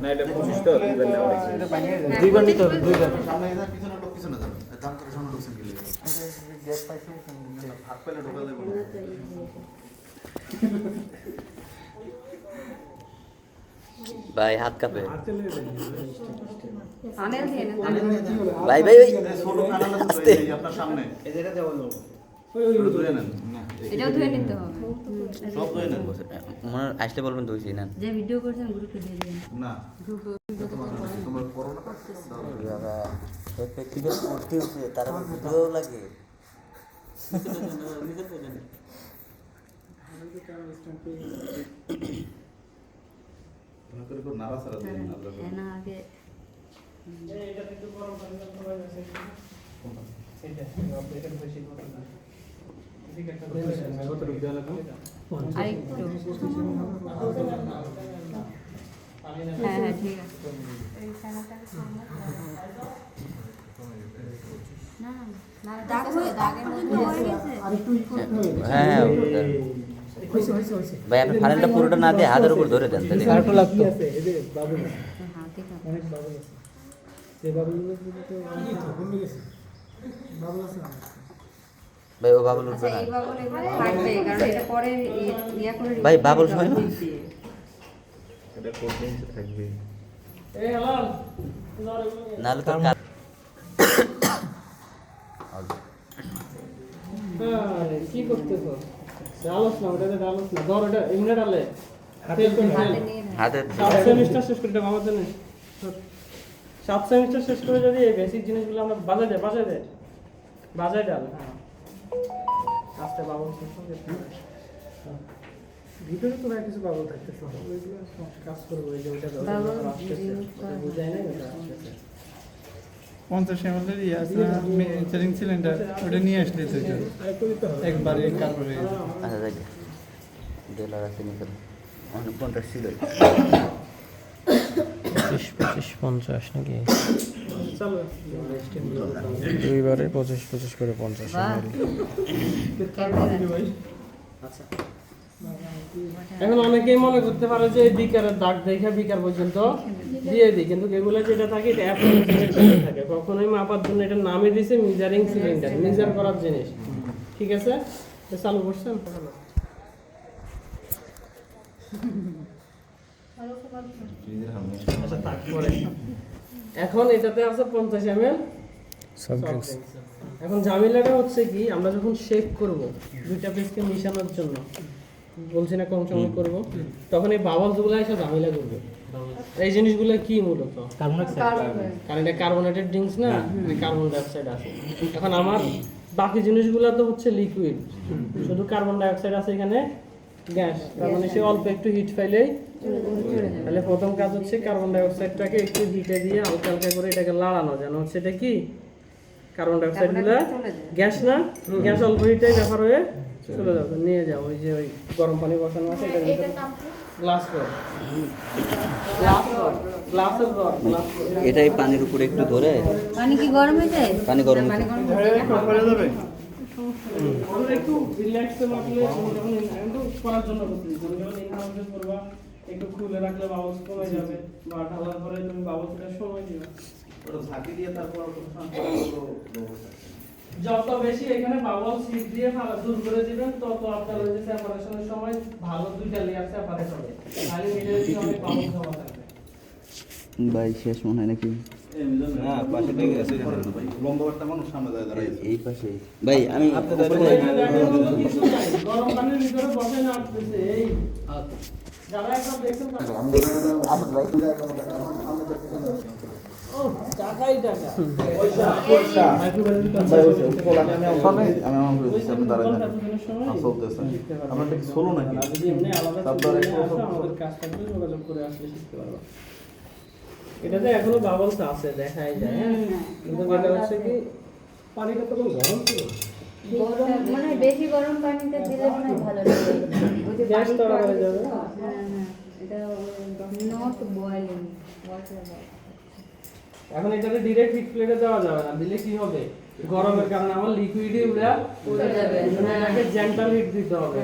না এটা 25 টাকা দিবেন না দুইবার নিতে হবে দুইবার সামনে এসে পিছনে লোক পিছনে যাবে দাম করে সামনে ঢুকছেন কি লাগে গ্যাপ পাইছে ভাগ পেলে ঢোকা যাবে না ভাই হাত কাঁপে আনেন দিয়ে না ভাই ভাই ভাই ছোট কানালা আস্তে। এই আপনার সামনে এই যেটা দেওয়া যাবে ওই ধরে নেন না এটাও ধুয়ে নিতে হবে সব ধরে নেন মনে আসলে বলবেন তুই না যে ভিডিও করছেন গ্রুপে দিয়ে দিন না তোমার করোনা বাবা ব্যক্তিগত করতে হচ্ছে তার ভিডিও লাগে করে কো নারা সারা দেন না না আগে এটা কিন্তু গরম পানি সবাই আছে এটা এটা বেশি কথা না ঠিক একটা কত টাকা দেওয়া লাগবে আরেকটু হ্যাঁ হ্যাঁ ঠিক আছে এই ফ্যানটাকে সামনে না না দাগ হয়ে দাগের মধ্যে হয়ে গেছে হ্যাঁ ভাই আপনি ফাইনালটা পুরোটা না দিয়ে হাতের উপর ধরে দেন তাহলে আরেকটু লাগতো আছে এই যে বাবু হাতে কাপ অনেক বাবু আছে সেই বাবুগুলো তো অনেক কমে গেছে বাবু আছে না ভাই ও বাবুল আচ্ছা উঠবে না এই বাবল এগুলো থাকবে কারণ এটা পরে ইয়া করে ভাই, বাবল হয় না? এটা কোড নিচে থাকবে এই হালাল নাহলে তো কাজ আরে কি করতেছো ডালস না ওটা ডালস না ধর ওটা এমনি ডালে হাতে হাতে নিয়ে নেন। হাতে সাত সেমিস্টার শেষ করে এটা আমার জন্য সাত সেমিস্টার শেষ করে যদি এই বেসিক জিনিসগুলো আমরা বাজায় ডাল হ্যাঁ আস্তে বাবু শেষ হবে ভিতরে তো কিছু বাবু থাকতেছে ওইগুলো কাজ করবো এই যে ওইটা বাবল বুঝাই নাই ওটা আসতেছে 50 ml এর ইয়ে আছে না মেজারিং সিলিন্ডার ওটা নিয়ে আসলে তো এটা একবারে কারবারে আচ্ছা যাই ডলার আছে নিকল অনেক কোনটা ছিল 25-50 নাকি চলো দুইবারে 25 করে 50 বাহ ক্যামেরা আচ্ছা এখন অনেকেই মনে করতে পারে যে এই বিকারের দাগ দেখে বিকার পর্যন্ত দিয়ে দিই কিন্তু এগুলো যেটা থাকে এটা অ্যাপ্রক্সিমেট থাকে কখনোই মাপার জন্য এটা নামে দিছে মেজারিং সিলিন্ডার মেজার করার জিনিস ঠিক আছে তো চালু করছেন আচ্ছা তারপরে এখন এটাতে আছে 50 ml সফট ড্রিঙ্কস এখন ঝামেলাটা হচ্ছে কি আমরা যখন শেক করব দুইটা পেস্টকে মিশানোর জন্য বলছি না কম সময় করব তখন এই বাবলসগুলো এসে ঝামেলা করবে এই জিনিসগুলো কি মূলত কারণ এটা কার্বনেটেড ড্রিঙ্কস না কার্বন ডাইঅক্সাইড আছে এখন আমার বাকি জিনিসগুলো তো হচ্ছে লিকুইড শুধু কার্বন ডাইঅক্সাইড আছে এখানে গ্যাস তার মানে সে অল্প একটু হিট পাইলেই তাহলে প্রথম কাজ হচ্ছে কার্বন ডাইঅক্সাইডটাকে একটু হিটে দিয়ে হালকা হালকা করে এটাকে লাড়ানো যেন হচ্ছে এটা কি কার্বন ডাইঅক্সাইড গুলো গ্যাস না গ্যাস অল্প হিটে ব্যাপার হয়ে চলে যাবে নিয়ে যাও ওই যে ওই গরম পানি বসানো আছে এটার ভিতরে গ্লাস কর গ্লাসের কর এটাই পানির উপরে একটু ধরে পানি কি গরম হয়ে যায় পানি গরম পানি গরম পড়ে যাবে আমরা একটু রিল্যাক্সে রাখলে যখন একটু করার জন্য করতেছি যখন ইনহাউসে করবা একটু খুলে রাখলে বাবলস কমে যাবে বা ঢালার পরে তুমি বাবলসটা সময় দিবে ওটা ঝাঁকি দিয়ে তারপর যত বেশি এখানে বাবল সিট দিয়ে দূর করে দিবেন তত আপনার ওই যে সেপারেশনের সময় ভালো দুইটা লেয়ার সেপারেট হবে খালি মিডিলে দিয়ে অনেক বাবল জমা থাকবে ভাই শেষ মনে হয় নাকি হ্যাঁ পাশে থেকে আছে লম্বা একটা মানুষ সামনে যায় দাঁড়ায় এই পাশে ভাই আমি কিছু নাই, গরম পানির ভিতরে বসে না আসতেছে এই যারা একবার দেখছেন ও টাকাই টাকা আপনার কি ষোলো নাকি যোগাযোগ করে আসলে শিখতে পারবো এটাতে এখনো বাবলস আছে দেখাই যায় কিন্তু এটা হচ্ছে কি পানিটা তখন গরম ছিল গরম মানে বেশি গরম পানিতে দিলে মনে হয় ভালো লাগে ওই যে গ্যাস পানি তো হয়ে যাবে হ্যাঁ হ্যাঁ এটা নট বয়েলিং ওয়াটার এখন এটাতে ডাইরেক্ট হিট প্লেটে দেওয়া যাবে না দিলে কি হবে গরমের কারণে আমার লিকুইডই উড়া পড়ে যাবে মানে এটাকে জেন্টাল হিট দিতে হবে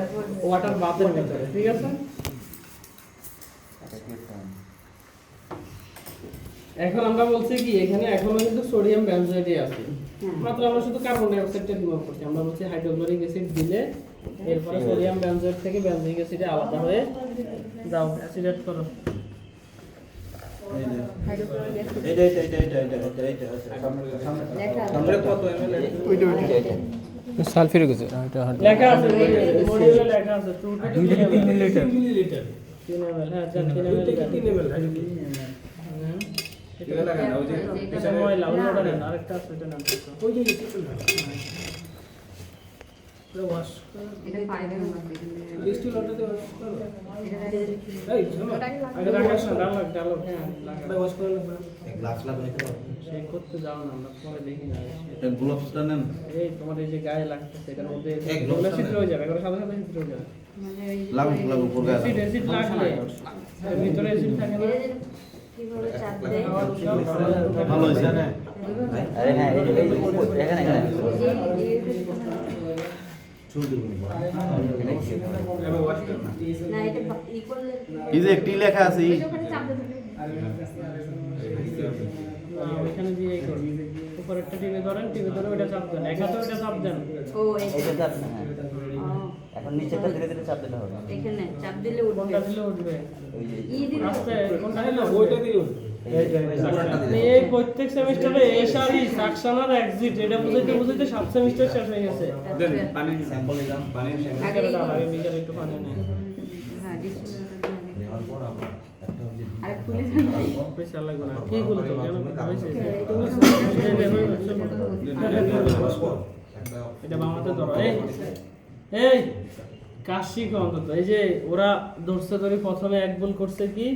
ওয়াটার বাথের ভিতরে ঠিক আছে এখন আমরা বলছি কি এখানে এখনো কিন্তু সোডিয়াম বেনজোয়েটই আছে, মাত্র আমরা শুধু কার্বন ডাই অক্সাইডটা রিমুভ করছি। আমরা বলছি হাইড্রোক্লোরিক অ্যাসিড দিলে এরপরে সোডিয়াম বেনজোয়েট থেকে বেনজোইক অ্যাসিড আলাদা হয়ে দাও, অ্যাসিডেট করো। আমরা কত ml সালফিউরিক অ্যাসিড এটা লেখা আছে মডিউলে লেখা আছে 2 to 3 মিলিলিটার 3 ml, হ্যাঁ 3 ml এটা লাগা না, ওই যে এটা ময়লা অন্যটা নেন, আরেকটা আছে এটা নেন। ওই যে পুরো ওয়াশ এটা 5 এর মধ্যে লিস্টি লটাতে ওয়াশ করো। এই আগে রাখাস না, ডাল হ্যাঁ লাগা ওয়াশ করে লাগবে। এক গ্লাস লাগাইতে পারো সেই করতে যাও না, আমরা পরে দেখি না। এক গ্লাভসটা নেন এই তোমার এই যে গায়ে লাগতেছে এটার মধ্যে এক এগুলো গ্লাভস ছিদ্র হয়ে যাবে, এগুলো সাদা সাদা ছিদ্র হয়ে যাবে। মানে ওই লাগু উপর গায়ে অ্যাসিড লাগলে এর ভিতরে অ্যাসিড থাকে না। কিভাবে চাপ দেয় ভালো হইছে না আরে হ্যাঁ এই এখানে চুল দিবেন এবার ওয়াশ কর না। না এটা ই করলে এই যে একটি লেখা আছে এই ওখানে চাপ দেবে এখানে দিয়ে এই করুন, উপরেরটা টিপে ধরেন, টিপে ধরে ওটা চাপ দেন, একাতে ওটা চাপ দেন। ও এটা চাপ না, হ্যাঁ। ও, এখন নিচেটা ধীরে ধীরে চাপ দিতে হবে। এখানে চাপ দিলে উঠবে কোনটা দিলে উঠবে? ওই যে ই দিলে আস্তে কোনটা না দিলে ওইটা দিও এই প্রত্যেক সেমিস্টারে এসআরই সাকশন আর এক্সিট এটা বুঝাইতে বুঝাইতে 7 সেমিস্টার শেষ হয়ে গেছে। দেন পানি স্যাম্পল নিলাম, পানি স্যাম্পল আগে এটা দাও, আগে মিটার একটু পানি নেই। হ্যাঁ ডিসপ্লে নেওয়ার পর আমরা একটা ওই যে আর খুলে দেন পয়সা লাগবে না, কি বলতো কেন হয়েছে? এটা বামাতে ধরো। এই কাজ শিখো অন্তত। এই যে ওরা ধরছে ধরে প্রথমে এক ভুল করছে কি,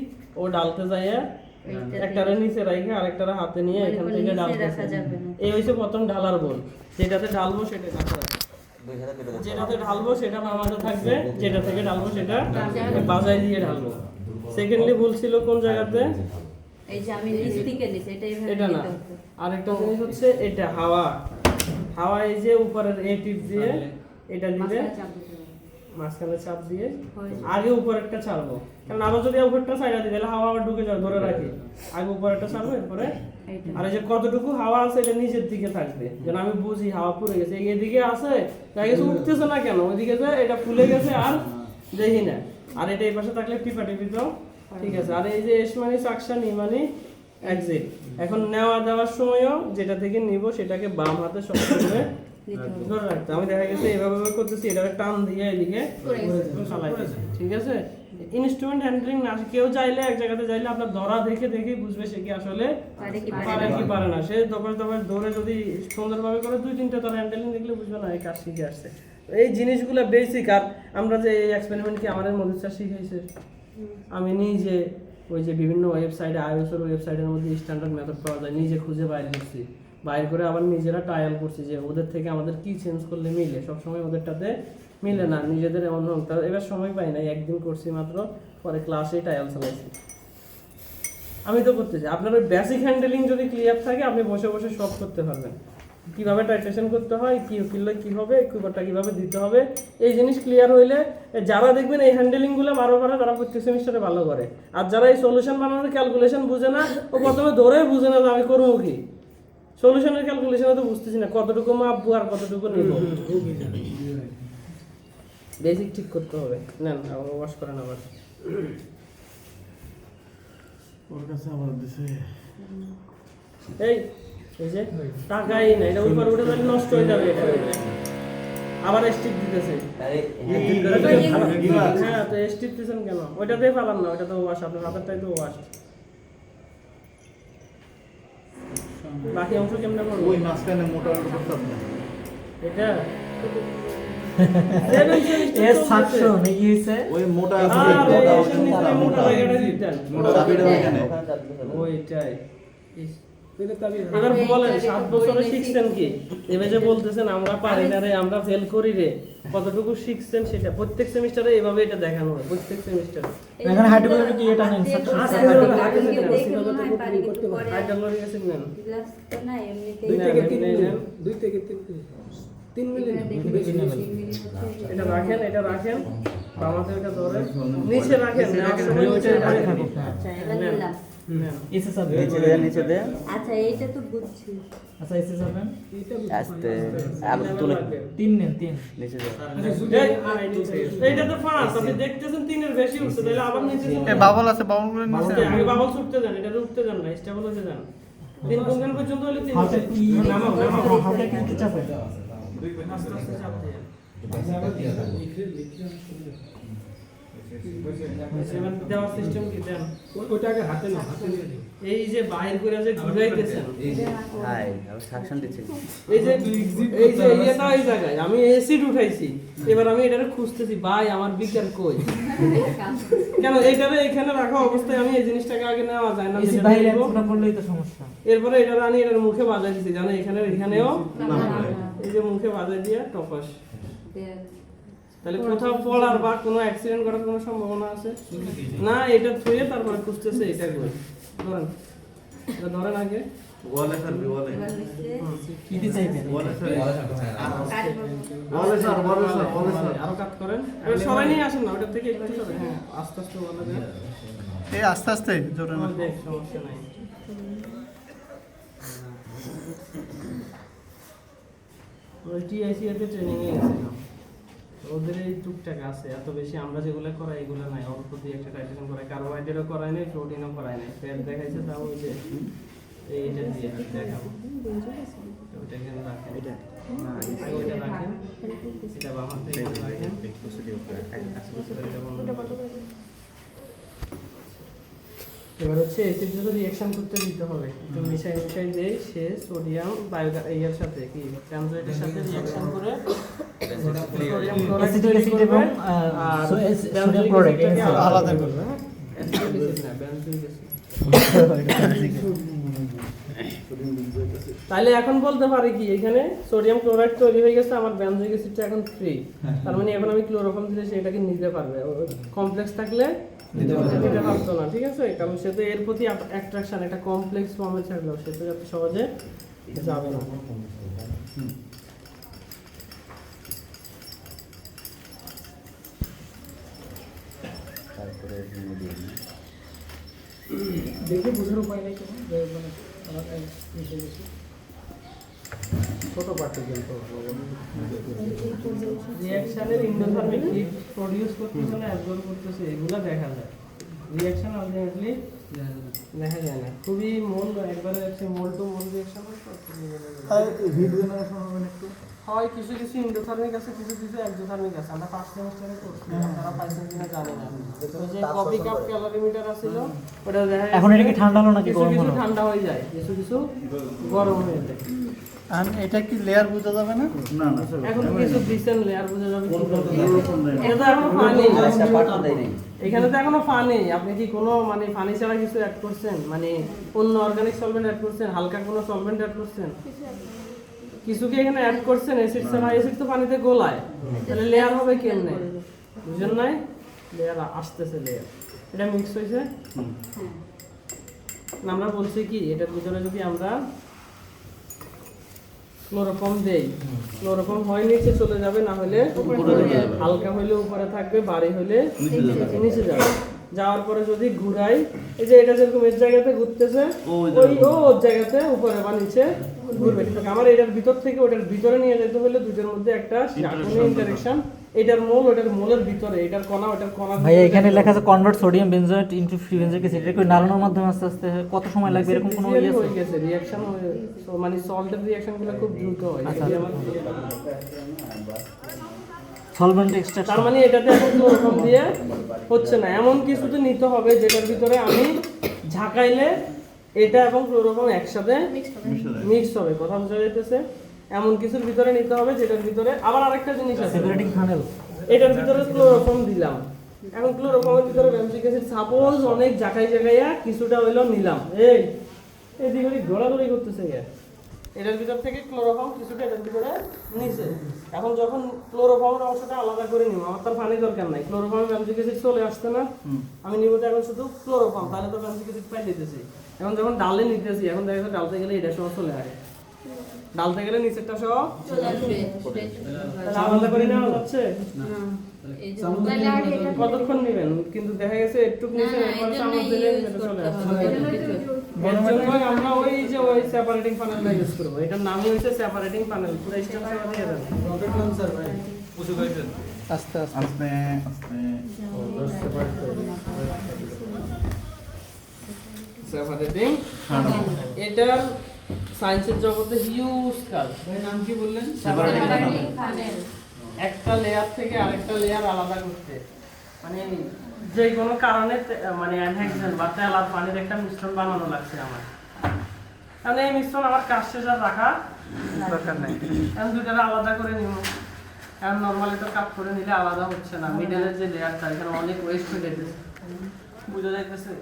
ও ডালতে যাইয়া একটারে নিচে রাখে আরেকটারে হাতে নিয়ে এখান থেকে ডালতেছে। এই হইছে প্রথম ঢালার ভুল। যেটাতে ঢালবো সেটা কাছে রাখো। দুই হাতে দিলে যেটাতে ঢালবো সেটা বামাতে থাকবে, যেটা থেকে ঢালবো সেটা বাজায় দিয়ে ঢালবো। সেকেন্ডলি ভুল ছিল কোন জায়গাতে? এই যে আমি নিচ থেকে নিছি এটা এইভাবে এটা না, দিতে হতো। আরেকটা জিনিস হচ্ছে এটা হাওয়া। হাওয়া এই যে উপরের এই টিপ দিয়ে এটা দিলে মাঝখানে চাপ দিতে হবে। মাঝখানে চাপ দিয়ে হয়ে যাবে। আগে উপরেরটা ছাড়বো, কারণ আবার যদি উপরটা ছাড়া দিই তাহলে হাওয়া আবার ঢুকে যাবে, ধরে রাখি। আগে উপরেরটা ছাড়বো, এরপরে এইটা আর এই যে কতটুকু হাওয়া আছে এটা নিচের দিকে থাকবে, যেন আমি বুঝি হাওয়া পুড়ে গেছে। এদিকে আছে তাই গেছে, উঠতেছে না কেন, ওইদিকে যে এটা ফুলে গেছে আর দেখি না। আর এটা এই পাশে থাকলে টিপা টিপি তো ঠিক আছে। আর এই যে এস মানে সাকশন, ই মানে এক্সিট। এখন নেওয়া দেওয়ার সময়ও যেটা থেকে নিব সেটাকে বাম হাতে শক্ত করে ধরে রাখতে। আমি দেখা গেছে এভাবে করতেছি, এটাকে টান দিয়ে এদিকে চালাইতেছি, ঠিক আছে। ইনস্ট্রুমেন্ট হ্যান্ডলিং না কেউ চাইলে এক জায়গাতে চাইলে আপনার ধরা দেখে দেখে বুঝবে সে কি আসলে পারে কি পারে কি পারে না। সে দপাস দপাস ধরে যদি সুন্দরভাবে করে 2-3টা ধরে হ্যান্ডলিং দেখলে বুঝবে না এই কাজ শিখে আসছে। এই জিনিসগুলো বেসিক। আর আমরা যে এই এক্সপেরিমেন্ট কি আমাদের মধ্যে শিখাইছে, আমি নিজে ওই যে বিভিন্ন ওয়েবসাইটে আইওএসের ওয়েবসাইটের মধ্যে স্ট্যান্ডার্ড মেথড পাওয়া যায়, নিজে খুঁজে বাইর করছি, বাইর করে আবার নিজেরা ট্রায়াল করছি যে ওদের থেকে আমাদের কি চেঞ্জ করলে মিলে। সবসময় ওদেরটাতে মিলে না, নিজেদের এমন এবার সময় পাই না, একদিন করছি মাত্র, পরে ক্লাসেই ট্রায়াল চালাইছি। আমি তো করতেছি। আপনার ওই বেসিক হ্যান্ডেলিং যদি ক্লিয়ার থাকে আপনি বসে বসে সব করতে পারবেন। কিভাবে টাইট্রেশন করতে হয়, কি কিনলে কি হবে, কিবোর্ডটা কিভাবে দিতে হবে, এই জিনিস ক্লিয়ার হইলে যারা দেখবেন এই হ্যান্ডেলিংগুলো বারো করে তারা প্রত্যেক সেমিস্টারে ভালো করে। আর যারা এই সলিউশন বানানোর ক্যালকুলেশন বুঝে না, ও প্রথমে ধরেই বুঝে না যে আমি করবো কি। সলিউশনের ক্যালকুলেশনে তো বুঝতেছি না কতটুকু মাপবো আর কতটুকু নিব। বেসিক ঠিক করতে হবে। নেন আবার ওয়াশ করেন আবার। ওর কাছে আবার দিছে এই যে টাকাই না, এটা উপরে উঠে তাহলে নষ্ট হয়ে যাবে। এটা আবার স্টিপ দিতেছে। আরে হ্যাঁ তো স্টিপ দিতেছেন কেন? ওইটা দিয়ে পালান না, ওইটা তো ওয়াশ, আপনার হাতেরটাই তো ওয়াশ। বাকি অংশ কেমনে করবো? ওই মাঝখানে মোটা করতে হবে এটা ওই মোটা আর আছে এই মোটা এসে নিচে মোটা জায়গাটা দিতেন। চাবিটা ওখানে ওখানে চাপ দিতে হবে। ওইটাই। এবার বলেন 7 বছরে শিখছেন কি? এবার যে বলতেছেন আমরা পারি না রে, আমরা ফেল করি রে, কতটুকু শিখছেন সেটা প্রত্যেক সেমিস্টারে এভাবে এটা দেখানো হয়। প্রত্যেক সেমিস্টারে এখানে হাইড্রোক্লোরিক কি এটা নেন হাইড্রোক্লোরিক অ্যাসিড নেন। গ্লাস তো না এমনিতেই 2 থেকে 3 মিলি এটা রাখেন, এটা রাখেন, বামাতে এটা ধরে নিচে রাখেন, নেওয়ার সময় নিচে রাখেন। আচ্ছা এবার নিলাম এসে যাবে নিচে দে আচ্ছা এইটা তো বুঝছি। আচ্ছা এসে যাবেন আস্তে আলো তুলে তিন নেন তিন নিচে দে এইটা তো ফার্স্ট আপনি দেখতেছেন তিনের বেশি উঠছে তাহলে আবার নিচে এ বাবল আছে বাবলগুলো নিচে আগে বাবল ছুটতে যান এটা উঠতে যান না স্টেবল হতে যান তিন কোন পর্যন্ত হলে তিন নামাও হাতে কিন্তু চাপে আস্তে আস্তে চাপ দিয়ে সেভেন দেওয়ার সিস্টেম কি দেন ওইটাকে হাতে না হাতে নিয়ে দিও। এই যে বাইর করে যে ঘুরাইতেছেন হাই আমি সাকশন দিচ্ছি এই যে এটা এই জায়গায় আমি এসিড উঠাইছি এবার আমি এটারে খুঁজতেছি ভাই আমার বিকার কই কেন এইটারে এখানে রাখা অবস্থায় আমি এই জিনিসটাকে আগে নেওয়া যায় না যেটা বাইরে নেবো। একটা পড়লেই তো সমস্যা। এরপরে এটারে আনি এটার মুখে বাজাই দিছি জানো এখানেও এই যে মুখে বাজাই দিয়ে টপাস তাহলে কোথাও পড়ার বা কোনো অ্যাক্সিডেন্ট করার কোনো সম্ভাবনা আছে না এটা থুয়ে তারপরে খুঁজতেছে এটা কই ধরেন এটা ধরেন আগে ওয়ালে স্যার ওয়ালে কি দিতে চাইবেন? আরো কাট করেন এবার সবাই নিয়ে আসেন না ওটা থেকে একটু সরে হ্যাঁ আস্তে আস্তে বলা যায় এই আস্তে আস্তে জোরে না দেখ সমস্যা নাই ওই টিআইসি এর ট্রেনিং এ গেছিল ওদের এই টুকটাক আছে এত বেশি আমরা যেগুলো করাই এগুলো নাই অল্প দিয়ে একটা টাইটেশন করাই কার্বোহাইড্রেটও করাই নাই প্রোটিনও করাই নাই ফ্যাট দেখাইছে তাও ওই যে এইটা দিয়ে দেখাবো ওটা এখানে রাখেন এটা ওইটা রাখেন এটা বাম হাতে এখানে রাখেন এবার হচ্ছে এসিড যদি রিঅ্যাকশন করতে দিতে হবে একটু মিশাই দেই সে সোডিয়াম এর সাথে কি ট্রান্সলেটের সাথে রিঅ্যাকশন করে সোডিয়াম অ্যাসিড এবং সোডিয়াম ক্লোরাইড আলাদা করবে তাহলে এখন বলতে পারি কি এখানে সোডিয়াম ক্লোরাইড তৈরি হয়ে গেছে আমার বেনজোইক অ্যাসিডটা এখন ফ্রি তার মানে এখন আমি ক্লোরোফর্ম দিলে সেটাকে নিতে পারবে কমপ্লেক্স থাকলে নিতে পারতো না ঠিক আছে কারণ সে তো এর প্রতি অ্যাট্রাকশন একটা কমপ্লেক্স ফর্মে থাকলেও সে তো এত সহজে যাবে না তারপরে দিয়ে দেখে বোঝার উপায় নেই কোনো যে মানে আমার মিশে গেছে ছোট পার্টিকেল তো রিঅ্যাকশনের এন্ডোথার্মিক হিট প্রডিউস করতেছে না অ্যাবজর্ব করতেছে এগুলো দেখা যায় রিঅ্যাকশন আলটিমেটলি দেখা যায় না খুবই মোল একবারে হচ্ছে mole to mole reaction heat generation হবে একটু হয় কিছু কিছু এন্ডোথার্মিক আছে কিছু কিছু এক্সোথার্মিক আছে আমরা ফার্স্ট সেমিস্টারে করছি আপনারা পাইছেন কিনা জানি না ওই যে কপি কাপ ক্যালোরিমিটার আছিল ওটা দেখা যায় এখন এটা কি ঠান্ডা হলো নাকি কিছু গরম কিছু হলো? ঠান্ডা হয়ে যায় কিছু কিছু গরম হয়ে যায় আর এটা কি লেয়ার বোঝা যাবে না না না এখন কিছু ডিসেন্ট লেয়ার বোঝা যাবে কি করতে এটা তো এখন ফানি আচ্ছা পাঠা দেয় নাই এখানে তো এখনো ফানি আপনি কি কোনো মানে ফানি ছাড়া কিছু অ্যাড করছেন মানে অন্য অর্গানিক সলভেন্ট অ্যাড করছেন হালকা কোনো সলভেন্ট অ্যাড করছেন কিছু কি এখানে অ্যাড করছেন অ্যাসিড ছাড়া অ্যাসিড তো পানিতে গোলায় তাহলে লেয়ার হবে কেমনে বুঝেন নাই লেয়ার আসতেছে লেয়ার এটা মিক্স হয়েছে না আমরা বলছি কি এটার ভিতরে যদি আমরা ক্লোরোফর্ম দেই ক্লোরোফর্ম হয় নিচে চলে যাবে না হলে হালকা হইলে উপরে থাকবে ভারী হইলে নিচে যাবে যাওয়ার পরে যদি ঘুরাই এই যে এটা যেরকম এর জায়গাতে ঘুরতেছে ওই ওর জায়গাতে উপরে বা নিচে ঘুরবে কিন্তু আমার এটার ভিতর থেকে ওটার ভিতরে নিয়ে যেতে হলে দুটোর মধ্যে একটা ইন্টারেকশন এটার মোল ওটার মোলের ভিতরে এটার কণা ওটার কণা ভাই এখানে লেখা আছে convert sodium benzoate into free benzoic acid এটা কি নাড়ানোর মাধ্যমে আস্তে আস্তে কত সময় লাগবে এরকম কোনো ইয়ে আছে হয়ে গেছে রিঅ্যাকশন মানে সল্টের রিঅ্যাকশনগুলো খুব দ্রুত হয় যদি আমার সলভেন্ট এক্সট্রাকশন তার মানে এটাতে এখন ক্লোরোফর্ম দিয়ে হচ্ছে না এমন কিছু তো নিতে হবে যেটার ভিতরে আমি ঝাঁকাইলে এটা এবং ক্লোরোফর্ম একসাথে মিক্স হবে কথা বোঝা যাইতেছে এমন কিছুর ভিতরে নিতে হবে যেটার ভিতরে আবার আরেকটা জিনিস আছে সেপারেটিং ফানেল এটার ভিতরে ক্লোরোফর্ম দিলাম এখন ক্লোরোফর্মের ভিতরে বেনজোইক অ্যাসিড সাপোজ অনেক জায়গায়া কিছুটা হইলো নিলাম এদিকে ঘোরাঘুরি করতেছে এটার ভিতর থেকে ক্লোরোফর্ম কিছুটা এটার ভিতরে নিচে এখন যখন ক্লোরোফর্মের অংশটা আলাদা করে নিব আমার তার পানি দরকার নাই ক্লোরোফর্মে বেনজোইক অ্যাসিড চলে আসছে না আমি নিব তো এখন শুধু ক্লোরোফর্ম তাহলে তো বেনজোইক অ্যাসিড পাই দিতেছি এখন যখন ডালে নিতেছি এখন দেখা যাচ্ছে ডালতে গেলে এটা সময় চলে আসে ডালতে গেলে নিচেরটা সহ চলে আসবে তাহলে আলাদা করে নেওয়া যাচ্ছে। এই যে তাহলে আর এটা কতক্ষণ নেবেন? কিন্তু দেখা গেছে একটু নিচে এরপর চামচ দিলে এটা চলে আসবে। এর জন্যই আমরা ওই যে ওই সেপারেটিং প্যানেলটা ইউজ করব। এটার নামই হচ্ছে সেপারেটিং প্যানেল। পুরো স্ট্রাকচার দিয়ে দেন। রকেট লঞ্চার ভাই উঁচু করে দেন। আস্তে আস্তে আস্তে আস্তে সেপারেটিং এটার সায়েন্সের জগতে হিউজ কাজ। নাম কি বললেন? সেপারেটিং প্যানেল একটা লেয়ার থেকে আরেকটা লেয়ার আলাদা করতে, মানে যে কোনো কারণে মানে অ্যানহেক্সেন বা তেল আর পানির একটা মিশ্রণ বানানো লাগছে আমার। কারণ এই মিশ্রণ আমার কাজ শেষ আর রাখা দরকার নেই। এখন দুটারে আলাদা করে নিব। এখন নর্মালি তো কাট করে নিলে আলাদা হচ্ছে না। মিডলের যে লেয়ারটা এখানে অনেক ওয়েস্ট হয়ে যেতেছে, বুঝা যাইতেছে।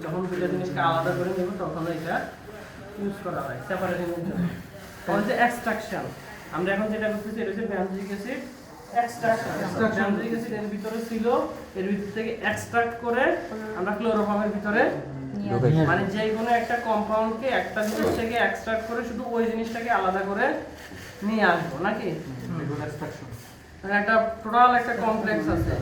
যখন দুটা জিনিসকে আলাদা করে নিব তখন এটা ইউজ করা হয় সেপারেটিং এর জন্য। আর যে এক্সট্রাকশন, আমরা এখন যেটা করতেছি এটা হচ্ছে ব্যানজিক অ্যাসিড এক্সট্রাকশন। ব্যানজিক অ্যাসিড এর ভিতরে ছিল, এর ভিতর থেকে এক্সট্রাক্ট করে আমরা ক্লোরোফর্মের ভিতরে মানে যে কোনো একটা কম্পাউন্ডকে একটা জিনিস থেকে এক্সট্রাক্ট করে শুধু ওই জিনিসটাকে আলাদা করে নিয়ে আসবো নাকি? একটা টোটাল একটা কমপ্লেক্স আছে,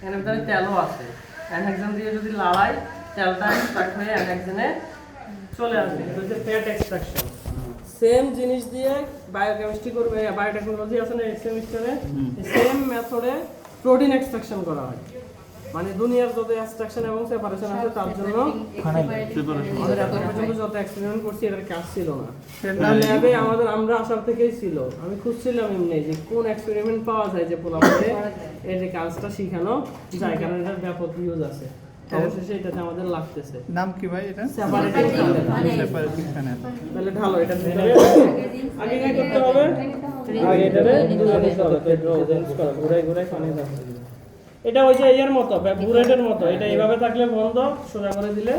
এর ভিতরে তেলও আছে। অ্যানহেক্সেন দিয়ে যদি লাড়াই তেলটা এক্সট্রাক্ট হয়ে অ্যানহেক্সেনে চলে আসবে। এটা হচ্ছে ফ্যাট এক্সট্রাকশন। সেম জিনিস দিয়ে বায়োকেমিস্ট্রি করবে, বায়োটেকনোলজি আছে না সেমিস্টারে, সেম মেথডে প্রোটিন এক্সট্রাকশন করা হয়। মানে দুনিয়ার যত এক্সট্রাকশন এবং সেপারেশন আছে তার জন্য আমাদের এত পর্যন্ত যত এক্সপেরিমেন্ট করছি এটার কাজ ছিল না। ল্যাবে আমরা আসার থেকেই ছিল। আমি খুঁজছিলাম এমনি যে কোন এক্সপেরিমেন্ট পাওয়া যায় যে পোলাপে এর যে কাজটা শিখানো যায়, কারণ এটার ব্যাপক ইউজ আছে। অবশেষে এটাতে আমাদের লাগতেছে। নাম কি ভাই এটা? Separating panel. Separating panel. তাহলে ঢালো এটা ভিতরে আগে কি করতে হবে? আগে এটারে দুটো দিতে হবে, পেট্রোজেন্স করা ঘুরাই ঘুরাই পানি দাও। এটা ওই যে এর মতো বুলেটের মতো, এটা এইভাবে থাকলে বন্ধ, সোজা করে দিলে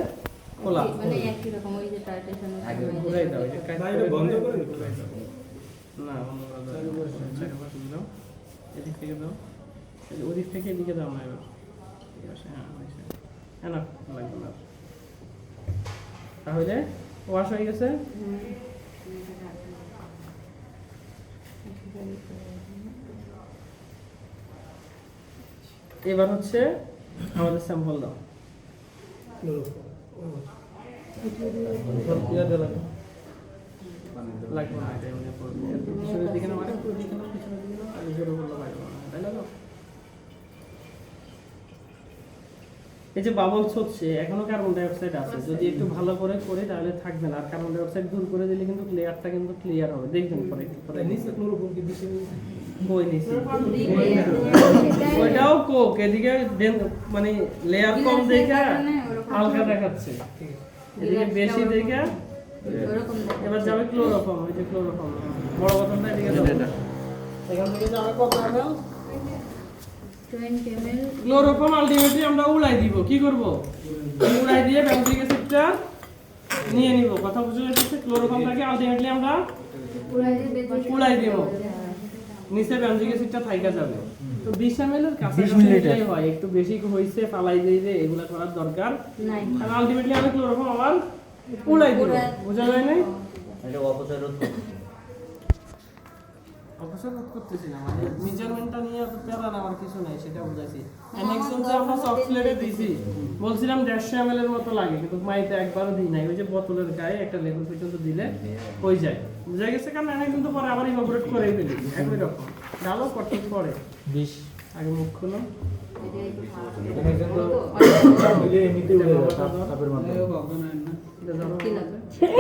খোলা। মানে একই রকম ওই যে টাইটেশন আগে ঘুরাই দাও, এটা কাজ করে বন্ধ করে না বন্ধ করা যাবে না। এদিক থেকে দাও, ওদিক থেকে এদিকে দাও না এবার। ঠিক আছে, হ্যাঁ হয়েছে। না লাগবে না। তাহলে ওয়াশ হয়ে গেছে। এবার হচ্ছে আমাদের স্যাম্পল দাও। লাগবে না, এটা এমনি পড়বে। পিছনের দিকে না মানে পুরো দিকে না, পিছনের দিকে না, আর জোরে বললে লাগবে না, তাই না? এই যে বাবলস হচ্ছে, এখনো কার্বন ডাই অক্সাইড আছে। যদি একটু ভালো করে করি তাহলে থাকবে না। আর কার্বন ডাই অক্সাইড দূর করে দিলে কিন্তু লেয়ারটা কিন্তু ক্লিয়ার হবে। দেখবেন পরে একটু পরে নিচে ক্লোরোফর্ম কি দিছে? বই নিছি ওইটাও কোক, এদিকে মানে লেয়ার কম দেখা হালকা দেখাচ্ছে, এদিকে বেশি দেখা। ওরকম এবার যাবে ক্লোরোফর্ম, ওই যে ক্লোরোফর্ম বড় বোতলটা এদিকে যাবে। এখান থেকে যাবে কত ml? 20 ml ক্লোরোফর্ম আলটিমেটলি আমরা উড়াই দিব। কি করব? উড়াই দিয়ে ব্যানজিক অ্যাসিডটা নিয়ে নিব। কথা বুঝে যাচ্ছে? ক্লোরোফর্মটাকে আলটিমেটলি আমরা উড়াই দিব, নিচে ব্যানজিক অ্যাসিডটা থাইকা যাবে। তো 20 ml এর কাছাকাছি নিলেই হয়। একটু বেশি হইছে ফালাই দেই যে এগুলা করার দরকার নাই। কারণ আলটিমেটলি আমি ক্লোরোফর্ম আবার উড়াই দিব। বুঝা যায় না? এটা অপচয় রোধ করতে। অবশ্যই রোধ করতেছি না, মানে মেজারমেন্টটা নিয়ে তো প্যারা নেওয়ার কিছু নাই, সেটা বুঝাইছি। অ্যানেক্সন যে আমরা চকলেটে দিছি, বলছিলাম 150 ml এর মতো লাগে, কিন্তু মাইতে একবারও দিই নাই। ওই যে বোতলের গায়ে একটা লেবু পর্যন্ত দিলে হয়ে যায়। বুঝা গেছে? কারণ অ্যানেক্সন তো পরে আবার ইভাপোরেট করেই ফেলি একই রকম। ডালো কঠিন পরে 20 আগে মুখ খুলো। এমনিতে উড়ে যায় তাপের মাধ্যমে। এটা ধরো।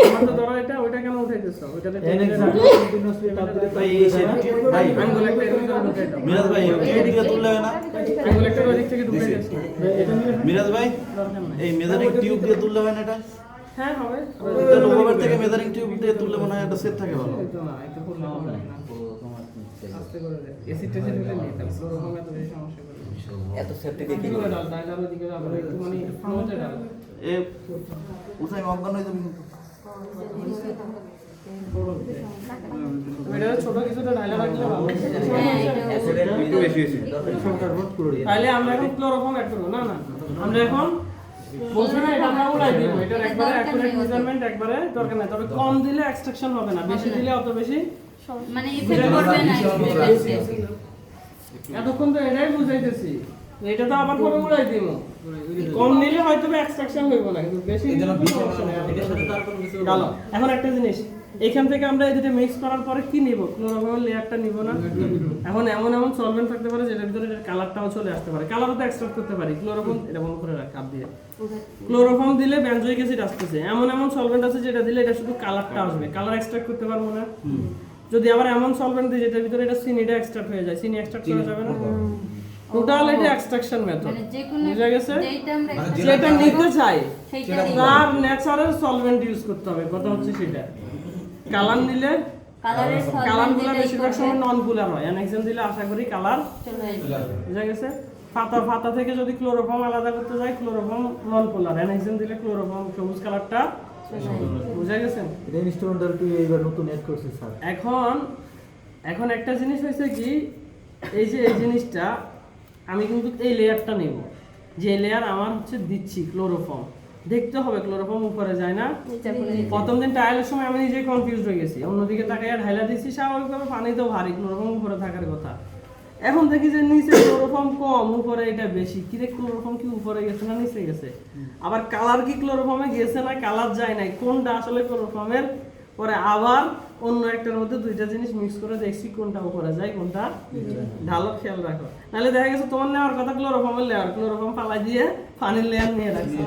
আমার তো ধরো এটা, ওইটা কেন উঠাইতেছো? ওইটাতে কন্টিনিউয়াসলি তাপ দিলে ভাই এই ভাই আঙ্গুল একটা এর ভিতরে ঢুকাই দাও। মিরাজ ভাই এদিকে তুললে হয় না? আঙ্গুল একটা ওই দিক থেকে ঢুকাই দিয়েছি। এটা নিয়ে মিরাজ ভাই দরকার নাই। এই মেজারিং টিউব দিয়ে তুললে হয় না এটা? হ্যাঁ হবে। তাহলে ওভার থেকে মেজারিং টিউব দিয়ে তুললে মনে হয় একটা সেট থাকে ভালো। একটু না, একটু করলে হবে না। আস্তে করে দে। এসিড টেসিড হলে নেই, তাহলে ক্লোরোফর্ম এত বেশি সমস্যা করে। এত সেফটি কি দেখি করে ডাল, ডাল দিকে ডাল, একটু মানে ফ্লোতে ডাল। এ উসাই অজ্ঞান হয়ে যাবে কিন্তু। এটা ছোট কিছুটা ঢাইলা রাখলে ভালো। একটু বেশি হয়েছে। তাহলে আমরা এখন ক্লোরোফর্ম অ্যাড করব। না না, আমরা এখন বলছি না এটা আমরা উড়াই দিব, এটার একবারে অ্যাকুরেট মেজারমেন্ট একবারে দরকার নাই, তবে কম দিলে এক্সট্রাকশন হবে না, বেশি দিলে অত বেশি মানে ইফেক্ট করবে না এতক্ষণ তো এটাই বুঝাইতেছি, এটা তো আবার পরে উড়াই দিব, কম নিলে হয়তো এক্সট্রাকশন হইব না, কিন্তু বেশি দিলে তো সমস্যা নেই। ভালো, এখন একটা জিনিস, এখান থেকে আমরা এই দুটো মিক্স করার পরে কি নিব, ক্লোরোফর্মের লেয়ারটা নিব না। এখন এমন এমন সলভেন্ট থাকতে পারে যেটার ভিতরে এটার কালারটাও চলে আসতে পারে, কালারও তো এক্সট্রাক্ট করতে পারি। ক্লোরোফর্ম এটা বন্ধ করে রাখ কাপ দিয়ে, ক্লোরোফর্ম দিলে বেনজোইক অ্যাসিড আসতেছে, এমন এমন সলভেন্ট আছে যেটা দিলে এটা শুধু কালারটা আসবে, কালার এক্সট্রাক্ট করতে পারবো না। যদি আবার এমন সলভেন্ট দিই যেটার ভিতরে এটা চিনিটা এক্সট্রাক্ট হয়ে যায়, চিনি এক্সট্রাক্ট করা যাবে না। টোটাল এটা এক্সট্রাকশন মেথড, মানে যে কোনো বুঝা গেছে? যেটা আমরা যেটা নিতে চাই সেইটা তার ন্যাচারাল সলভেন্ট ইউজ করতে হবে, কথা হচ্ছে সেটা। কালার নিলে কালারের কালারগুলো বেশিরভাগ সময় নন কুলার হয়, অ্যানেক্সন দিলে আশা করি কালার চলে আসবে। বুঝা গেছে? পাতা থেকে যদি ক্লোরোফর্ম আলাদা করতে যাই, ক্লোরোফর্ম নন পোলার, অ্যানেক্সন দিলে ক্লোরোফর্ম সবুজ কালারটা বুঝা গেছে? এটা ইনস্ট্রুমেন্টাল টু এইবার নতুন অ্যাড করছে স্যার। এখন একটা জিনিস হয়েছে কি, এই যে এই জিনিসটা আমি কিন্তু এই লেয়ারটা নেব, যে লেয়ার আমার হচ্ছে দিচ্ছি ক্লোরোফর্ম, দেখতে হবে ক্লোরোফর্ম উপরে যায় না। প্রথম দিন ট্রায়ালের সময় আমি নিজে কনফিউজ হয়ে গেছি, অন্যদিকে তাকাইয়া ঢাইলা দিচ্ছি, স্বাভাবিকভাবে পানি তো ভারী, ক্লোরোফর্ম উপরে থাকার কথা। এখন দেখি যে নিচে ক্লোরোফর্ম কম, উপরে এটা বেশি, কি রে ক্লোরোফর্ম কি উপরে গেছে না নিচে গেছে? আবার কালার কি ক্লোরোফর্মে গেছে না কালার যায় নাই, কোনটা আসলে ক্লোরোফর্মের? পরে আবার অন্য একটার মধ্যে দুইটা জিনিস মিক্স করে দেখছি কোনটা উপরে যায় কোনটা ঢালো, খেয়াল রাখো, নাহলে দেখা গেছে তোমার নেওয়ার কথা ক্লোরোফর্মের লেয়ার, ক্লোরোফর্ম পালাই দিয়ে পানির লেয়ার নিয়ে রাখছি।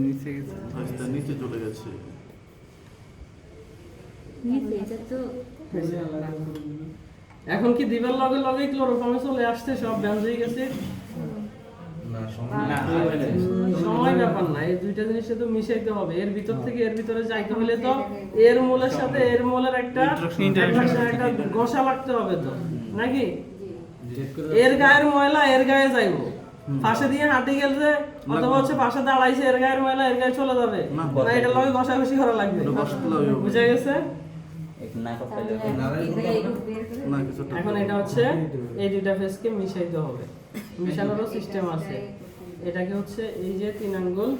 নিচে গেছে। নিচে চলে গেছে। নিচে এটা তো এখন কি দিবার লগে লগে ক্লোরোফর্মে চলে আসছে সব বেনজোইক অ্যাসিড? সময় ব্যাপার না, এই দুইটা জিনিসে তো মিশাইতে হবে, এর ভিতর থেকে এর ভিতরে যাইতে হলে তো এর মোলের সাথে এর মোলের একটা ঘষা লাগতে হবে তো, নাকি? এর গায়ের ময়লা এর গায়ে যাইবো, পাশে দিয়ে হাঁটি গেছে অথবা হচ্ছে পাশে দাঁড়াইছে, এর গায়ের ময়লা এর গায়ে চলে যাবে না, এটা লগে ঘষাঘষি করা লাগবে, বুঝা গেছে? এখন এটা হচ্ছে এই দুইটা ফেসকে মিশাইতে হবে, মিশানোরও সিস্টেম আছে। এটাকে হচ্ছে এই যে 3 আঙ্গুল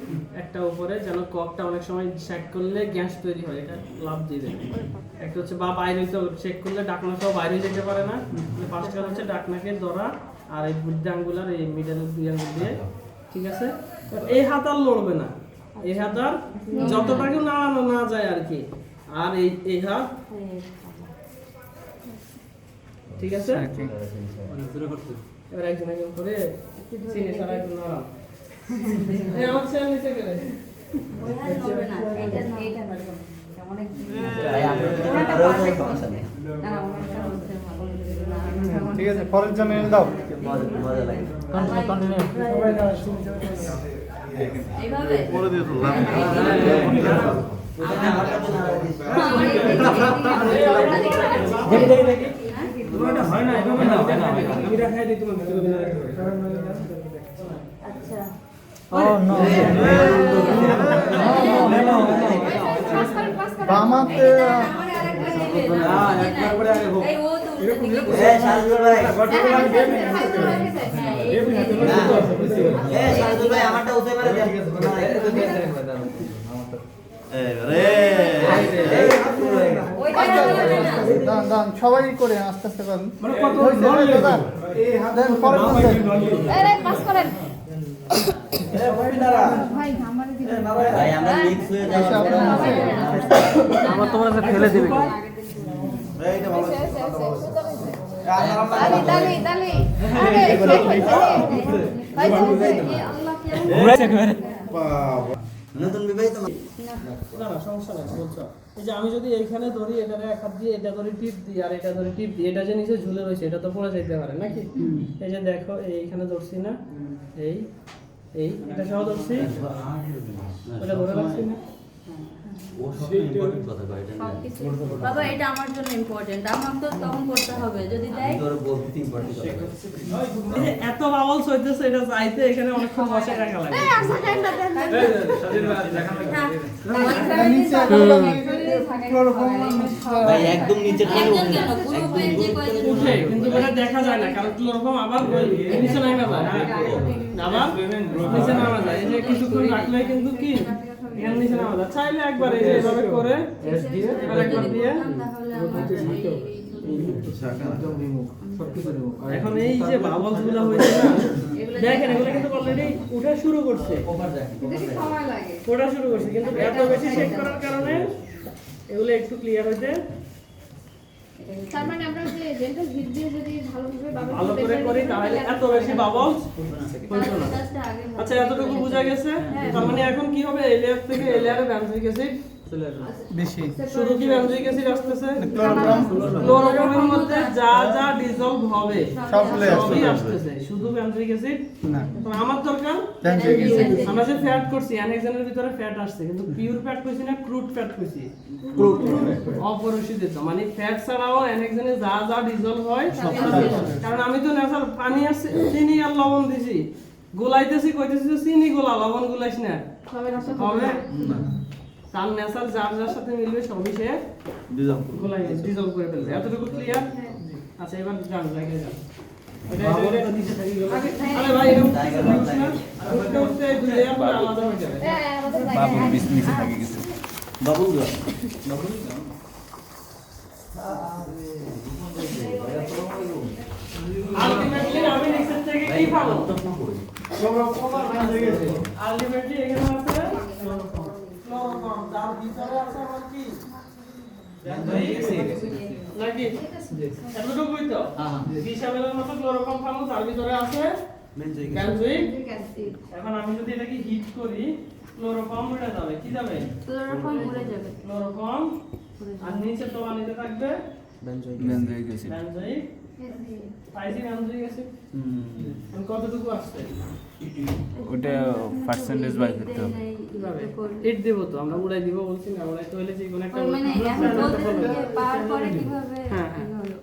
একটা উপরে, যেন ককটা অনেক সময় শেক করলে গ্যাস তৈরি হয়, এটা লাভ দিবে। একটা হচ্ছে বা বাইরে তো শেক করলে ডাকনা সহ বাইরে যেতে পারে না, পাঁচটা হচ্ছে ডাকনাকে ধরা আর এই বুদ্ধি আঙ্গুল আর এই মিডলের 2 আঙ্গুল দিয়ে, ঠিক আছে? এই হাত আর লড়বে না, এই হাত আর যতটাকে নাড়ানো না যায় আর কি, আর এই হাত, ঠিক আছে? এবার একজন একজন করে চিনি ছাড়া একটু নরম, এই আমার ছেলে নিচে গেলে হবে না, এটা এটা অনেক ঠিক আছে, পরের জন্য এনে দাও। মজা লাগে। কন্টিনিউ এইভাবে পরে দিয়ে তো লাভ হয় না, এভাবে না, এটা খাই দিই তোমাকে। আচ্ছা ও নো বামাতে একবার করে আগে হোক, এই ও তো শাহজুল ভাই, শাহজুল ভাই আমারটা উঠে পারে দেন। দান দান সবাই করে আস্তে আস্তে করেন। মানে কত হয়েছে, হয়েছে, দান। এই হাত দেন, পরের জন দেন। ভাই আমরা মিক্স হয়ে যাওয়ার পরে আবার তোমরা ফেলে দিবে নতুন বিবাহিত না না সমস্যা নাই, বলছো এই যে আমি যদি এইখানে ধরি, এটারে এক হাত দিয়ে এটা ধরে টিপ দিই আর এটা ধরে টিপ দিই, এটা যে নিচে ঝুলে রয়েছে এটা তো পড়ে যেতে পারে নাকি? এই যে দেখো এইখানে ধরছি না, এই এটা সহ ধরছি, ওটা ধরে রাখছি না, ও সবচেয়ে ইম্পর্টেন্ট কথা কয় এটা না। সবকিছু বাবা এটা আমার জন্য ইম্পর্টেন্ট, আমার তো তখন করতে হবে যদি দেয়। তোর বলতে ইম্পর্টেন্ট কথা। এই যে এত বাবলস হইতেছে এটা চাইতে এখানে অনেকক্ষণ বসে রাখা লাগে। ভাই একদম নিচে একজন কেন পুরো পেজ যে কয়জন উঠে কিন্তু এটা দেখা যায় না কারণ ক্লোরোফর্ম আবার নিচে নামা যায়, আবার নিচে নামা যায়। এই যে কিছুক্ষণ রাখলে কিন্তু কি এখানে নিচে নামা যায়। চাইলে একবার এই যে এভাবে করে আরেকবার দিয়ে তাহলে আমার একদম রিমুভ, সবকিছু রিমুভ। এখন এই যে বাবলস গুলো হয়েছে না দেখেন এগুলো কিন্তু অলরেডি উঠা শুরু করছে, ওঠা শুরু করছে কিন্তু এত বেশি চেক করার কারণে এগুলো একটু ক্লিয়ার হইতে তার মানে আমরা যে ডেন্টাল হিট দিয়ে যদি ভালোভাবে ভালো করে করি তাহলে এত বেশি বাবলস হইতো না। জাস্ট আগে আচ্ছা এতটুকু বোঝা গেছে। তার মানে এখন কি হবে, এই লেয়ার থেকে এই লেয়ারে ব্যানজিক অ্যাসিড চলে আসবে। বেশি শুধু কি ব্যানজিক অ্যাসিড আসতেছে, ক্লোরোফর্মের মধ্যে যা যা ডিসলভ হবে সবই আসতেছে, শুধু ব্যানজিক অ্যাসিড না। তো আমার দরকার Benzoic acid। আমরা যে ফ্যাট করছি অ্যানেক্সেনের ভিতরে ফ্যাট আসছে কিন্তু পিওর ফ্যাট কইছি না ক্রুড ফ্যাট কইছি, অপরিশোধিত মানে ফ্যাট ছাড়াও অ্যানেক্সেনে যা যা ডিসলভ হয় সব। কারণ আমি তো ন্যাচারাল পানি আর চিনি আর লবণ দিছি, গোলাইতেছি কইতেছি যে চিনি গোলা লবণ গোলাইছ না হবে তার ন্যাচারাল যার যার সাথে মিলবে সবই সে গোলাই ডিসলভ করে ফেলবে। এতটুকু ক্লিয়ার? আচ্ছা এবার যান লাগে যান। আরে ভাই এরকম উঠতে উঠতে দুই লেয়ার পুরো আলাদা হয়ে যাবে। বাবু নিচে থাকে কিছু বাবুল গো আলটিমেটলি আমি নিচের থেকে কি পাবো? আলটিমেটলি এখানে আছে ক্লোরোফর্ম, তার ভিতরে আছে আমার কি নাকি এতটুকুই তো বিশাবেলের মতো ক্লোরোফর্ম পাবো, তার ভিতরে আছে বেনজোইক অ্যাসিড। এখন আমি যদি এটাকে হিট করি ক্লোরোফর্ম উড়ে যাবে, কি যাবে? ক্লোরোফর্ম উড়ে যাবে। ক্লোরোফর্ম আর নিচে তো নিচে থাকবে বেনজোইক অ্যাসিড বেনজোইক পাইছি বেনজোইক অ্যাসিড। এখন কতটুকু আসছে ওটা পার্সেন্টেজ বাই করতে হবে কিভাবে হিট দেব? তো আমরা উড়াই দিব বলছি না, উড়াই তো হলে যে কোনো একটা মানে এখন বলতেছেন যে পাওয়ার পরে কিভাবে হ্যাঁ, কি হলো?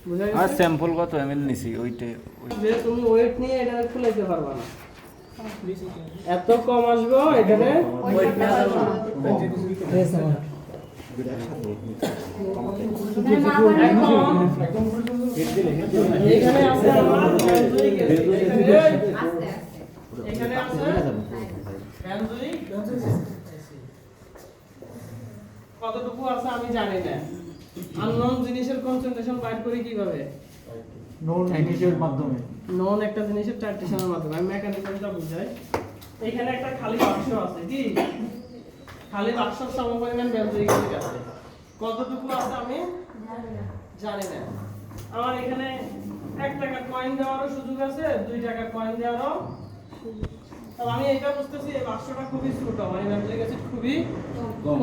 বুঝা আর গেছে? স্যাম্পল কত এমএল নিছি ওইটা যে তুমি ওয়েট নিয়ে এটা খুলাইতে পারবা না, এত কম আসবে এখানে ওয়েট নেওয়া যাবে না। মানে না পারলে এখন এখানে আছে আমার বেনজোইক অ্যাসিড, এখানে আছে বেনজোইক কতটুকু আছে আমি জানি না। আননোন জিনিসের কনসেন্ট্রেশন বাইর করি কিভাবে? নোন ইনিশিয়াল মাধ্যমে। নন একটা জিনিসের টাইট্রেশনের মাধ্যমে। আমি মেকানিজমটা বুঝাই। এখানে একটা খালি বাক্স আছে, কি খালি বাক্সের সমপরিমাণ বেনজোইক অ্যাসিড আছে, কতটুকু আছে আমি জানি না। আমার এখানে 1 টাকা কয়েন দেওয়ারও সুযোগ আছে, 2 টাকা কয়েন দেওয়ারও। তবে আমি এটা বুঝতেছি এই বাক্সটা খুবই ছোট, মানে বেনজোইক অ্যাসিড খুবই কম।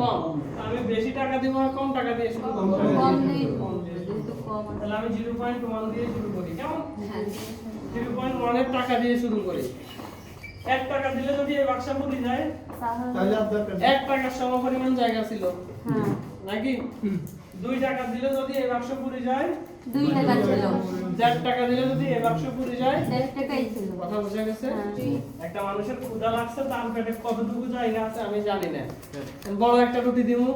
আমি বেশি টাকা দিব না কম টাকা দিয়ে শুরু করব? কম নেই, যেহেতু কম আছে। তাহলে আমি 0.1 দিয়ে শুরু করি, কেমন? হ্যাঁ 0.1 এর টাকা দিয়ে শুরু করি। 1 টাকা দিলে যদি এই বাক্সা পুরি যায়, তাহলে আপনার 1 টাকার সমপরিমাণ জায়গা ছিল হ্যাঁ নাকি? 2 টাকা দিলে যদি এই বাক্স পুরি যায়, 2 টাকা ছিল, 4 টাকা দিলে যদি এই বাক্স পুরি যায়, 1.5 টাকাই ছিল। কথা বোঝা গেছে? হ্যাঁ। একটা মানুষের ক্ষুধা লাগছে, তার পেটে কতটুকু জায়গা আছে আমি জানি না। বড় একটা রুটি দিমু,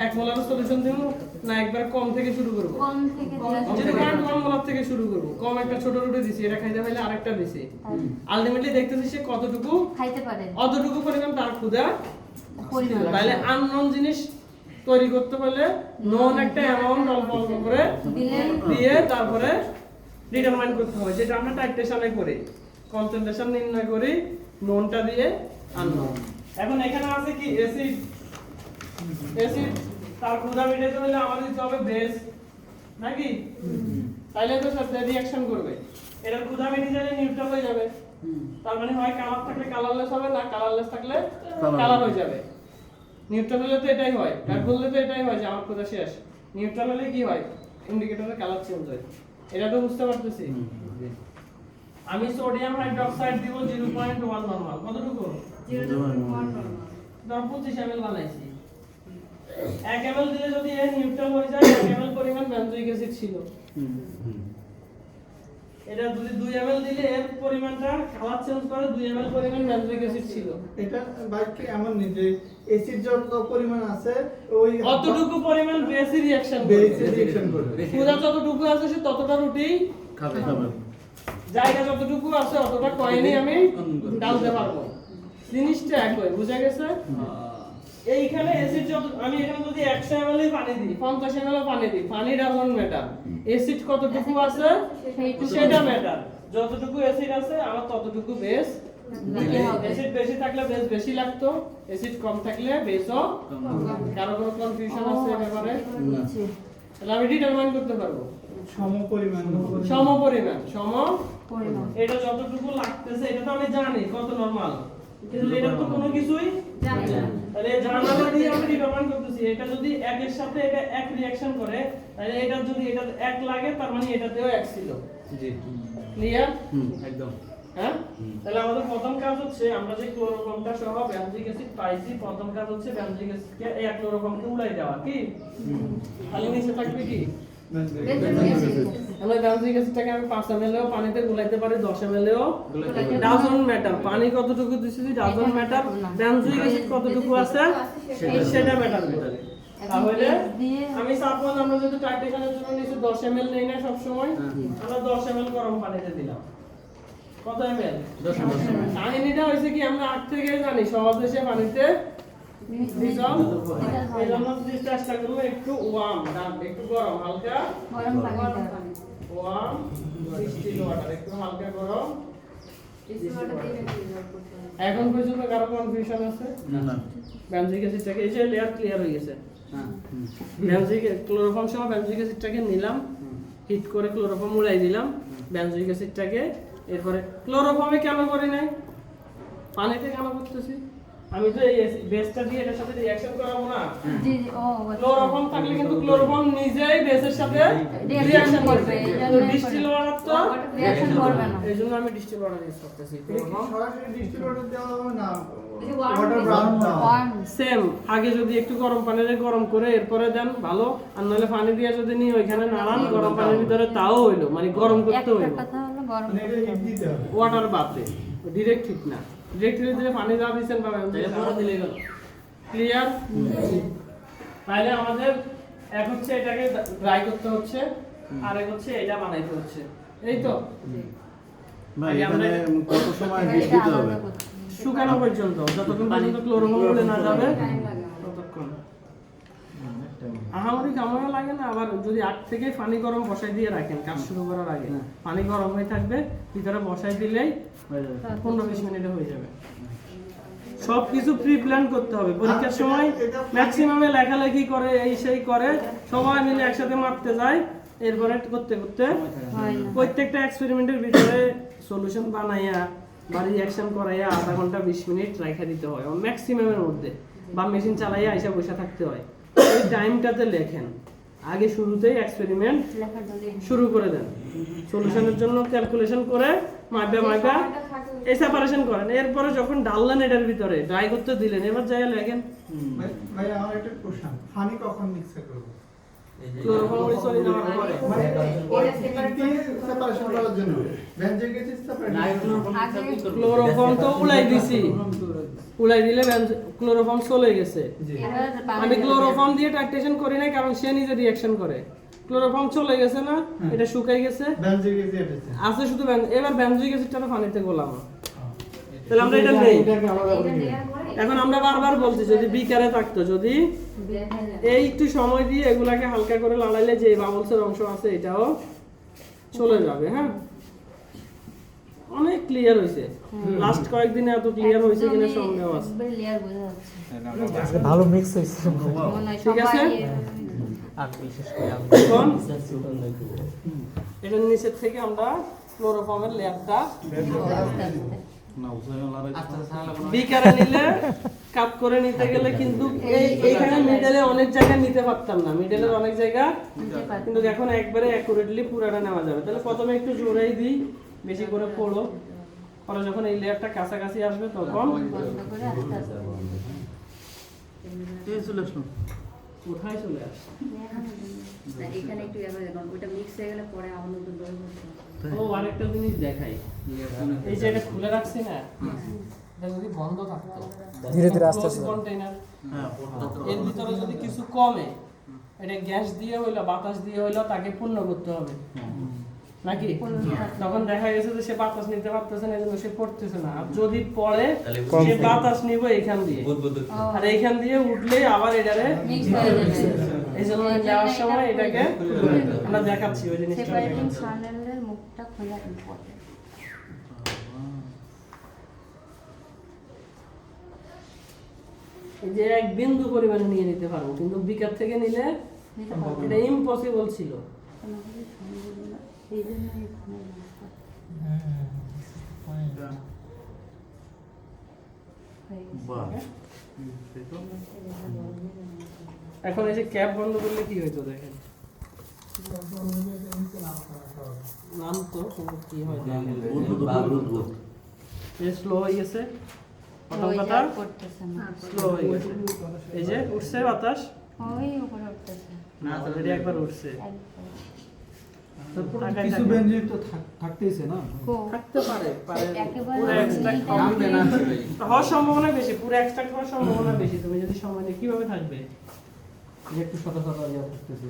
এক মোলার সলিউশন দিমু, না একবার কম থেকে শুরু করব? কম থেকে দিলে 0.1 মোলার থেকে শুরু করব। কম একটা ছোট রুটি দিছি, এটা খাইতে পারলে আরেকটা দিছি। আলটিমেটলি দেখতেছি সে কতটুকু, খাইতে পারে অতটুকু পরিমাণ তার ক্ষুধা। পরিমাণ। তাহলে আননোন জিনিস তৈরি করতে হলে নোন একটা অ্যামাউন্ট অল্প অল্প করে দিলে দিয়ে তারপরে ডিটারমাইন করতে হবে, যেটা আমরা টাইট্রেশনে করি, কনসেন্ট্রেশন নির্ণয় করি নোনটা দিয়ে আননোন। এখন এখানে আছে কি অ্যাসিড, অ্যাসিড তার ক্ষুধা মেটাতে হলে আমাদের দিতে হবে বেস নাকি? তাইলে তো সাথে রিঅ্যাকশন করবে, এটার ক্ষুধা মেটে গেলে নিউট্রাল হয়ে যাবে। তার মানে হয় কালার থাকলে কালারলেস হবে, না কালারলেস থাকলে কালার হয়ে যাবে। নিউট্রাল হলে তো এটাই হয়, আর বললে তো এটাই হয় যে আমার ক্ষুধা শেষ। নিউট্রাল হলে কি হয়, ইন্ডিকেটরের কালার চেঞ্জ হয়। এটা তো বুঝতে পারতেছি। আমি সোডিয়াম হাইড্রোক্সাইড দিব 0.1 নরমাল, কতটুকু? 0.1 নরমাল। ধর 25 ml বানাইছি, 1 ml দিলে যদি এর নিউট্রাল হয়ে যায় 1 ml পরিমাণ বেনজোইক অ্যাসিড ছিল। এটা যদি 2 ml দিলে এর পরিমাণটা কালার চেঞ্জ করে 2 ml পরিমাণ বেনজোইক অ্যাসিড ছিল। এটা বাইকে এমন নেই যে অ্যাসিড যত পরিমাণ আছে ওই অতটুকু পরিমাণ বেসি রিঅ্যাকশন করবে। পুরা যতটুকু আছে সে ততটা রুটি খাবে। জায়গা যতটুকু আছে অতটা কয়েনই আমি ডালতে পারবো। জিনিসটা একই, বুঝা গেছে? এইখানে অ্যাসিড যত আমি এখানে যদি 100 ml পানি দিই 50 ml পানি দিই, পানি ডাজন্ট ম্যাটার। অ্যাসিড কতটুকু আছে সেটা ম্যাটার। যতটুকু অ্যাসিড আছে আমার ততটুকু বেস। অ্যাসিড বেশি থাকলে বেস বেশি লাগতো, অ্যাসিড কম থাকলে বেসও কারো কোনো কনফিউশন আছে এই ব্যাপারে? তাহলে আমি ডিটারমাইন করতে পারবো সম পরিমাণ। এটা যতটুকু লাগতেছে এটা তো আমি জানি কত নরমাল, কিন্তু এটা তো কোনো কিছুই জানি না। তাহলে জানালা দিয়ে আমি ডিটারমাইন করতেছি এটা যদি 1 এর সাথে এটা 1 রিঅ্যাকশন করে তাহলে এটা যদি এটা 1 লাগে তার মানে এটাতেও 1 ছিল। জি ক্লিয়ার? একদম। হ্যাঁ, তাহলে আমাদের প্রথম কাজ হচ্ছে আমরা যে ক্লোরোফর্মটা সহ বেনজোইক অ্যাসিড পাইছি, প্রথম কাজ হচ্ছে বেনজোইক অ্যাসিডকে এই ক্লোরোফর্মকে উড়াই দেওয়া। কি খালি নিচে থাকবে কি আমরা বেনজোইক অ্যাসিডটাকে আমি 5 ml এও পানিতে গুলাইতে পারি, 10 ml এও ডাজন্ট ম্যাটার। পানি কতটুকু দিছি ডাজন্ট ম্যাটার, বেনজোইক অ্যাসিড কতটুকু আছে সেটা ম্যাটার করে। তাহলে আমি সাপোজ আমরা যদি টাইট্রেশনের জন্য নিচে 10 ml নেই না সব সময়, আমরা 10 ml গরম পানিতে দিলাম। কত ml? 10 ml। কাহিনীটা হইছে কি আমরা আগ থেকে জানি সহজে সে পানিতে দিছাও। এইজন্য চেষ্টা করব একটু ওয়ার্ম, একটু গরম, হালকা গরম পানি ওয়ার্ম ডিস্টিল ওয়াটার, একটু হালকা গরম ডিস্টিল ওয়াটার। এখন পর্যন্ত কারো কনফিউশন আছে? না। বেনজোইক অ্যাসিডটাকে এই যে লেয়ার ক্লিয়ার হয়ে গেছে। হ্যাঁ, বেনজোইক ক্লোরোফর্ম সহ বেনজোইক অ্যাসিডটাকে নিলাম, হিট করে ক্লোরোফর্ম উড়াই দিলাম বেনজোইক অ্যাসিডটাকে। এরপরে ক্লোরোফর্মে কেন করি নাই, পানিতে কেন করতেছি? আমি তো এই বেসটা দিয়ে এটার সাথে রিঅ্যাকশন করাবো না। জি ও ক্লোরোফর্ম থাকলে কিন্তু ক্লোরোফর্ম নিজেই বেসের সাথে রিঅ্যাকশন করবে। তো ডিস্টিল ওয়াটার তো রিঅ্যাকশন করবে না। এইজন্য আমি ডিস্টিল ওয়াটার ইউজ করতেছি। সরাসরি ডিস্টিল ওয়াটার দেওয়া হবে না, ওয়াটার ওয়ার্ম সেম আগে যদি একটু গরম পানিতে গরম করে এরপরে দেন ভালো, আর নাহলে পানি দিয়ে যদি নি ওইখানে নাড়ান গরম পানির ভিতরে তাও হইলো, মানে গরম করতে হইলো। একটা কথা হলো গরম মানে এটা হিট দিতে হবে। ওয়াটার বাদে ডিরেক্ট হিট না, ডিরেক্ট হিট দিলে পানি যা দিবেন পাবেন তাহলে পুরো দিলে গেল। ক্লিয়ার? তাহলে আমাদের এক হচ্ছে এটাকে ড্রাই করতে হচ্ছে, আর এক হচ্ছে এটা বানাইতে হচ্ছে, এই তো। ভাই এখানে কত সময় হিট দিতে হবে? শুকানো পর্যন্ত, যতক্ষণ পর্যন্ত ক্লোরোফর্ম উড়ে না যাবে ততক্ষণ। আহামরি কামড়া লাগে না। আবার যদি আগ থেকে পানি গরম বসাই দিয়ে রাখেন কাজ শুরু করার আগে, পানি গরম হয়ে থাকবে, ভিতরে বসাই দিলেই 15-20 মিনিটে হয়ে যাবে। সবকিছু প্রি প্ল্যান করতে হবে। পরীক্ষার সময় ম্যাক্সিমামে লেখালেখি করে এই সেই করে সবাই মিলে একসাথে মারতে যায়, এরপরে করতে করতে প্রত্যেকটা এক্সপেরিমেন্টের ভিতরে সলিউশন বানাইয়া বা রিঅ্যাকশন করাইয়া আধা ঘন্টা 20 মিনিট রাখা দিতে হয় ম্যাক্সিমামের মধ্যে, বা মেশিন চালাইয়া আইসা বসে থাকতে হয়। এই টাইমটাতে লেখেন, আগে শুরুতেই এক্সপেরিমেন্ট শুরু করে দেন, সলিউশনের জন্য ক্যালকুলেশন করে মাইবা এই সেপারেশন করেন। এরপরে যখন ডাললেন এটার ভিতরে ড্রাই করতে দিলেন, এবার যাই লেখেন। ভাই আমার একটা প্রশ্ন, পানি কখন মিক্স করব? ক্লোরোফর্ম চলে যাওয়ার পরে, মানে ওই সেপারেশন করার জন্য বেনজোইক অ্যাসিড সেপারেশন। ক্লোরোফর্ম তো উলাই দিছি, উলাই দিলে ক্লোরোফর্ম চলে গেছে। আমি ক্লোরোফর্ম দিয়ে টাইট্রেশন করি না, কারণ সে নিজে রিঅ্যাকশন করে। ক্লোরোফর্ম চলে গেছে না, এটা শুকাই গেছে, বেনজোইক অ্যাসিড আছে শুধু এবার বেনজোইক অ্যাসিডটা পানিতে গোলাম। তাহলে আমরা এটা নেই। এখন আমরা বারবার বলছি যদি বিকারে থাকতো, যদি এই একটু সময় দিয়ে এগুলাকে হালকা করে লাড়াইলে যে বাবলসের অংশ আছে এটাও চলে যাবে। হ্যাঁ, অনেক ক্লিয়ার হয়েছে। লাস্ট কয়েকদিনে এত ক্লিয়ার হয়েছে কিনা সন্দেহ আছে। ভালো মিক্স হয়েছে। ঠিক আছে, আর বিশেষ করে এখন এটার নিচের থেকে আমরা ক্লোরোফর্মের লেয়ারটা বিকারে নিলে কাট করে নিতে গেলে কিন্তু এইখানে মিডলে অনেক জায়গায় নিতে পারতাম না, মিডলের অনেক জায়গা, কিন্তু এখন একবারে অ্যাকুরেটলি পুরাটা নেওয়া যাবে। তাহলে প্রথমে একটু জোরেই দিই, বেশি করে পড়ো, পরে যখন এই লেয়ারটা কাছাকাছি আসবে তখন কোথায় চলে আসছে? এখানে একটু ইয়ে করে দেখুন, ওইটা মিক্স হয়ে গেলে পরে আবার নতুন দই হচ্ছে। ও আরেকটা জিনিস দেখাই, এই যে এটা খুলে রাখছি না, এটা যদি বন্ধ থাকতো ধীরে ধীরে আস্তে আস্তে কন্টেইনার, এর ভিতরে যদি কিছু কমে, এটা গ্যাস দিয়ে হইলো বাতাস দিয়ে হইলো তাকে পূর্ণ করতে হবে নাকি? তখন দেখা গেছে যে সে বাতাস নিতে পারতেছে না, এজন্য সে পড়তেছে না। আর যদি পড়ে সে বাতাস নিব এখান দিয়ে, আর এইখান দিয়ে উঠলেই আবার এটারে মিক্স হয়ে যাবে। এই জন্য যাওয়ার সময় এটাকে আমরা দেখাচ্ছি ওই জিনিসটা। সেপারেটিং ফানেলের মুখটা খোলা ইম্পর্টেন্ট। এই যে এক বিন্দু পরিমাণে নিয়ে নিতে পারবো, কিন্তু বিকার থেকে নিলে এটা ইম্পসিবল ছিল। এই জন্য এখানে এখন এই যে ক্যাপ বন্ধ করলে কি হইতো দেখেন, নাম তো কিন্তু কি হয় দেখেন, স্লো হয়ে গেছে, প্রথম কথা করতেছে না, স্লো হয়ে গেছে। এই যে উঠছে বাতাস, ওই উপরে উঠতেছে না অলরেডি একবার উঠছে। তারপর কিছু বেঞ্জিন তো থাকতেইছে না, থাকতে পারে একেবারে পুরো এক্সট্রাক্ট হওয়ার সম্ভাবনা বেশি, পুরো এক্সট্রাক্ট হওয়ার সম্ভাবনা বেশি। তুমি যদি সময় নিয়ে কিভাবে থাকবে, যে একটু সাদা সাদা ইয়া থাকতেছে।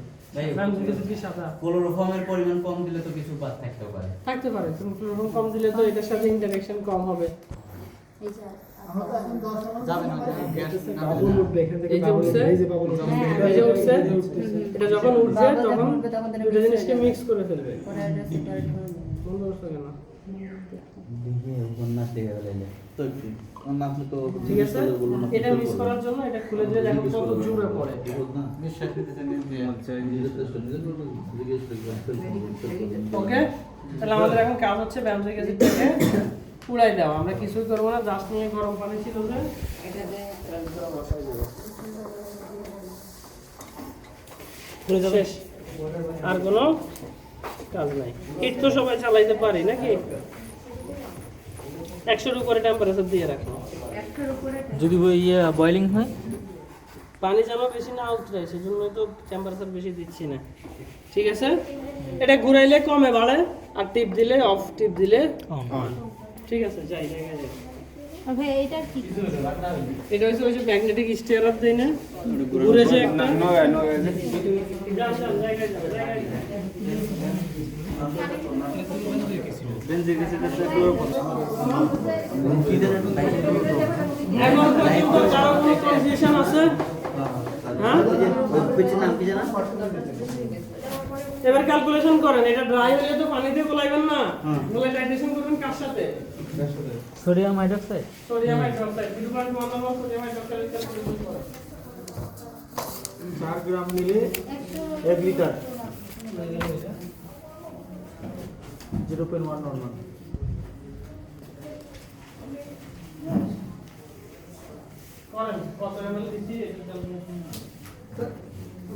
ম্যাম যদি কি সাদা ক্লোরোফর্মের পরিমাণ কম দিলে তো কিছু বাদ থাকতেও পারে। থাকতে পারে, তুমি ক্লোরোফর্ম কম দিলে তো এটার সাথে ইন্টারঅ্যাকশন কম হবে। এই যে আমরা তো এখন 10 আমার যাবে না, গ্যাস না বাবুল উঠবে এখান থেকে, বাবুল উঠবে, এই যে বাবুল উঠবে, এই যে উঠছে, এটা যখন উঠবে তখন দুটো জিনিসকে মিক্স করে ফেলবে। পরে এটা সেপারেট করে দেবে। বন্ধ করছো কেন? দেখে উপন্যাস দেখে ফেলাইলে তো উপন্যাস তো ঠিক আছে, এটা মিক্স করার জন্য এটা খুলে দিয়ে দেখো কত জোরে পড়ে। ওকে, তাহলে আমাদের এখন কাজ হচ্ছে ব্যামজেক অ্যাসিডটাকে পুড়াই দেওয়া। আমরা কিছুই করবো না, জাস্ট নিয়ে গরম পানি ছিল যে এটাতে শেষ, আর কোনো কাজ নাই। হিট তো সবাই চালাইতে পারি নাকি? 100-এর উপরে টেম্পারেচার দিয়ে রাখো। যদি বয়লিং হয়, পানি যেন বেশি না উতরে, সেজন্য তো টেম্পারেচার বেশি দিচ্ছি না। ঠিক আছে, এটা ঘুরাইলে কমে বাড়ে, আর টিপ দিলে অফ, টিপ দিলে অন। ঠিক আছে, যাই জায়গায় যাই। ভাই এইটা কি? এটা হচ্ছে ওই যে ম্যাগনেটিক স্টিয়ারার দেয় না, ঘুরেছে একটা। যান, যান, জায়গায় যান, জায়গায় যান। এখন পর্যন্ত কারো কোনো কনফিউশন আছে? হ্যাঁ, নাম কি জানা? এবার ক্যালকুলেশন করেন। এটা ড্রাই হলে তো পানিতে গোলাইবেন না, গোলাই টাইট্রেশন করবেন কার সাথে? Sodium hydroxide. সোডিয়াম হাইড্রোক্সাইড 0.1 নম্বর সোডিয়াম হাইড্রোক্সাইড ক্যালকুলেশন করেন। 4 গ্রাম নিলে 1 লিটার 0.1 নরমাল। করেন কত ml দিচ্ছি এটা ক্যালকুলেশন।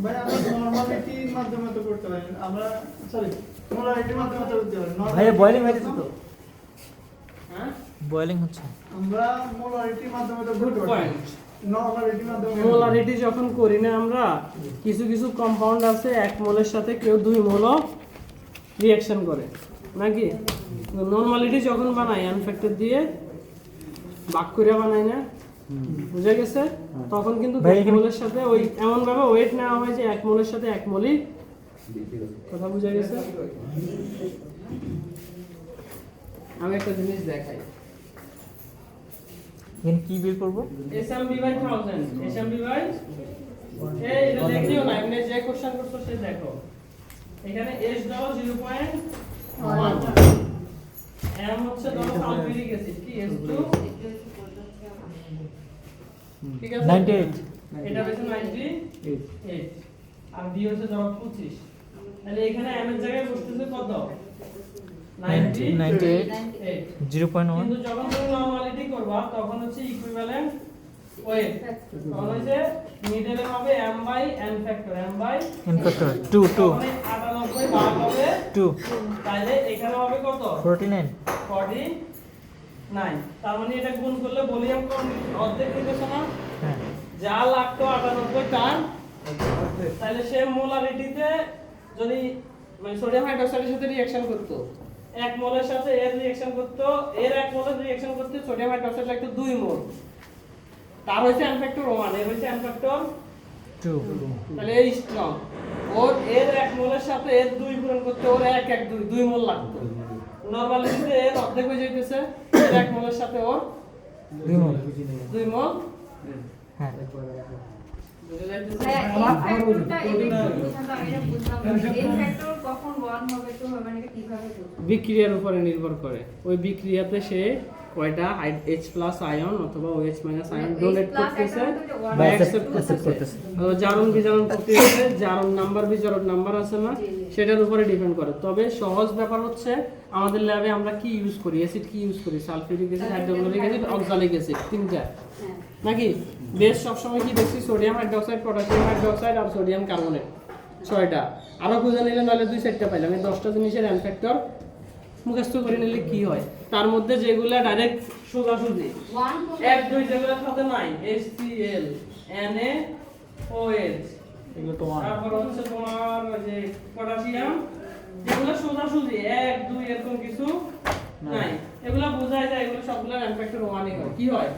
ভাই আমরা নরমালিটির মাধ্যমে তো করতে পারি, আমরা সরি মোলারিটির মাধ্যমে তো করতে পারি। ভাইয়া বয়লিং হয়েছে তো? হ্যাঁ, বয়লিং হচ্ছে। আমরা মোলারিটির মাধ্যমে তো করতে পারি, পয়েন্ট। নরমালিটির মাধ্যমে মোলারিটি যখন করি না আমরা, কিছু কিছু কম্পাউন্ড আছে 1 মোলের সাথে কেউ 2 মোলও রিঅ্যাকশন করে নাকি? নরমালিটি যখন বানাই আনফ্যাক্টর দিয়ে ভাগ করে বানাই না, বুঝে গেছে? তখন কিন্তু 2 মোলের সাথে ওই এমন ভাবে ওয়েট নেওয়া হয় যে 1 মোলের সাথে 1 মোলই। কথা বুঝে গেছে? আমি একটা জিনিস দেখাই, এখানে কি বের করবো? SMB by 1000, SMB by এই এটা দেখিও না, এমনি যে কোশ্চেন করছো সে দেখো। এখানে S দাও 0.1, M হচ্ছে ধরো সালফিউরিক অ্যাসিড, কি S2, ঠিক আছে 98। এটা হচ্ছে 98, আর B হচ্ছে ধরো 25। তাহলে এখানে M এর জায়গায় বসতেছে কত? 98 0.1। কিন্তু যখন তুমি নরমালিটি করবা তখন হচ্ছে ইকুইভ্যালেন্ট ওয়েট, তখন হচ্ছে মিডলে হবে m by n factor, m by n factor 2 মানে 98 ভাগ হবে 2 তাহলে এখানে হবে কত? 49। 49। তার মানে এটা গুণ করলে ভলিউম কম অর্ধেক হয়ে গেছে না? হ্যাঁ, যা লাগতো 98 তার তাহলে সেম মোলারিটিতে যদি মানে সোডিয়াম হাইড্রোক্সাইডের সাথে রিঅ্যাকশন করতো, 1 মোলের সাথে এর রিঅ্যাকশন করতো, এর 1 মোলের রিঅ্যাকশন করতে সোডিয়াম হাইড্রোক্সাইড লাগতো 2 মোল। তার হইছে n ফ্যাক্টর 1, এর হইছে n ফ্যাক্টর 2। তাহলে এই স্ট্রং ওর এর 1 মোলের সাথে এর 2 পূরণ করতে ওর 1 1 2 মোল লাগতো। নরমালিতে এর অর্ধেক হয়ে যাইতেছে, এর 1 মোলের সাথে ওর 2 মোল। হ্যাঁ বুঝে যাইতেছে? হ্যাঁ, এই ফ্যাক্টরটা এটা আমি এটা বুঝলাম না। এই ফ্যাক্টর কখন 1 হবে 2 হবে মানে কিভাবে বুঝবো? বিক্রিয়ার উপরে নির্ভর করে। ওই বিক্রিয়াতে সে কয়টা H+ আয়ন অথবা OH- আয়ন ডোনেট করতেছে বা অ্যাকসেপ্ট করতেছে। জারণ বিজারণ প্রক্রিয়াতে জারণ নাম্বার বিজারণ নাম্বার আছে না, সেটার উপরে ডিপেন্ড করে। তবে সহজ ব্যাপার হচ্ছে আমাদের ল্যাবে আমরা কি ইউজ করি, অ্যাসিড কি ইউজ করি, sulphuric acid, hydrochloric acid, oxalic acid, তিনটা নাকি? বেশ সবসময় কি দেখছি সোডিয়াম হাইড্রোক্সাইড, পটাশিয়াম হাইড্রোক্সাইড আর সোডিয়াম কার্বনেট, 6টা। আরো খুঁজে নিলে নাহলে 2-4টা পাইলাম। এই 10টা জিনিসের n ফ্যাক্টর মুখস্থ করে নিলে কি হয়, তার মধ্যে যেগুলা ডাইরেক্ট সোজাসুজি 1 2 যেগুলোর সাথে নাই, HCl, NaOH, এগুলো তো তারপর হচ্ছে তোমার যে পটাশিয়াম, যেগুলো সোজাসুজি 1 2 এরকম কিছু নাই, এগুলা বোঝায় যায় এগুলো সবগুলা n ফ্যাক্টর 1 ই হয়। কি হয়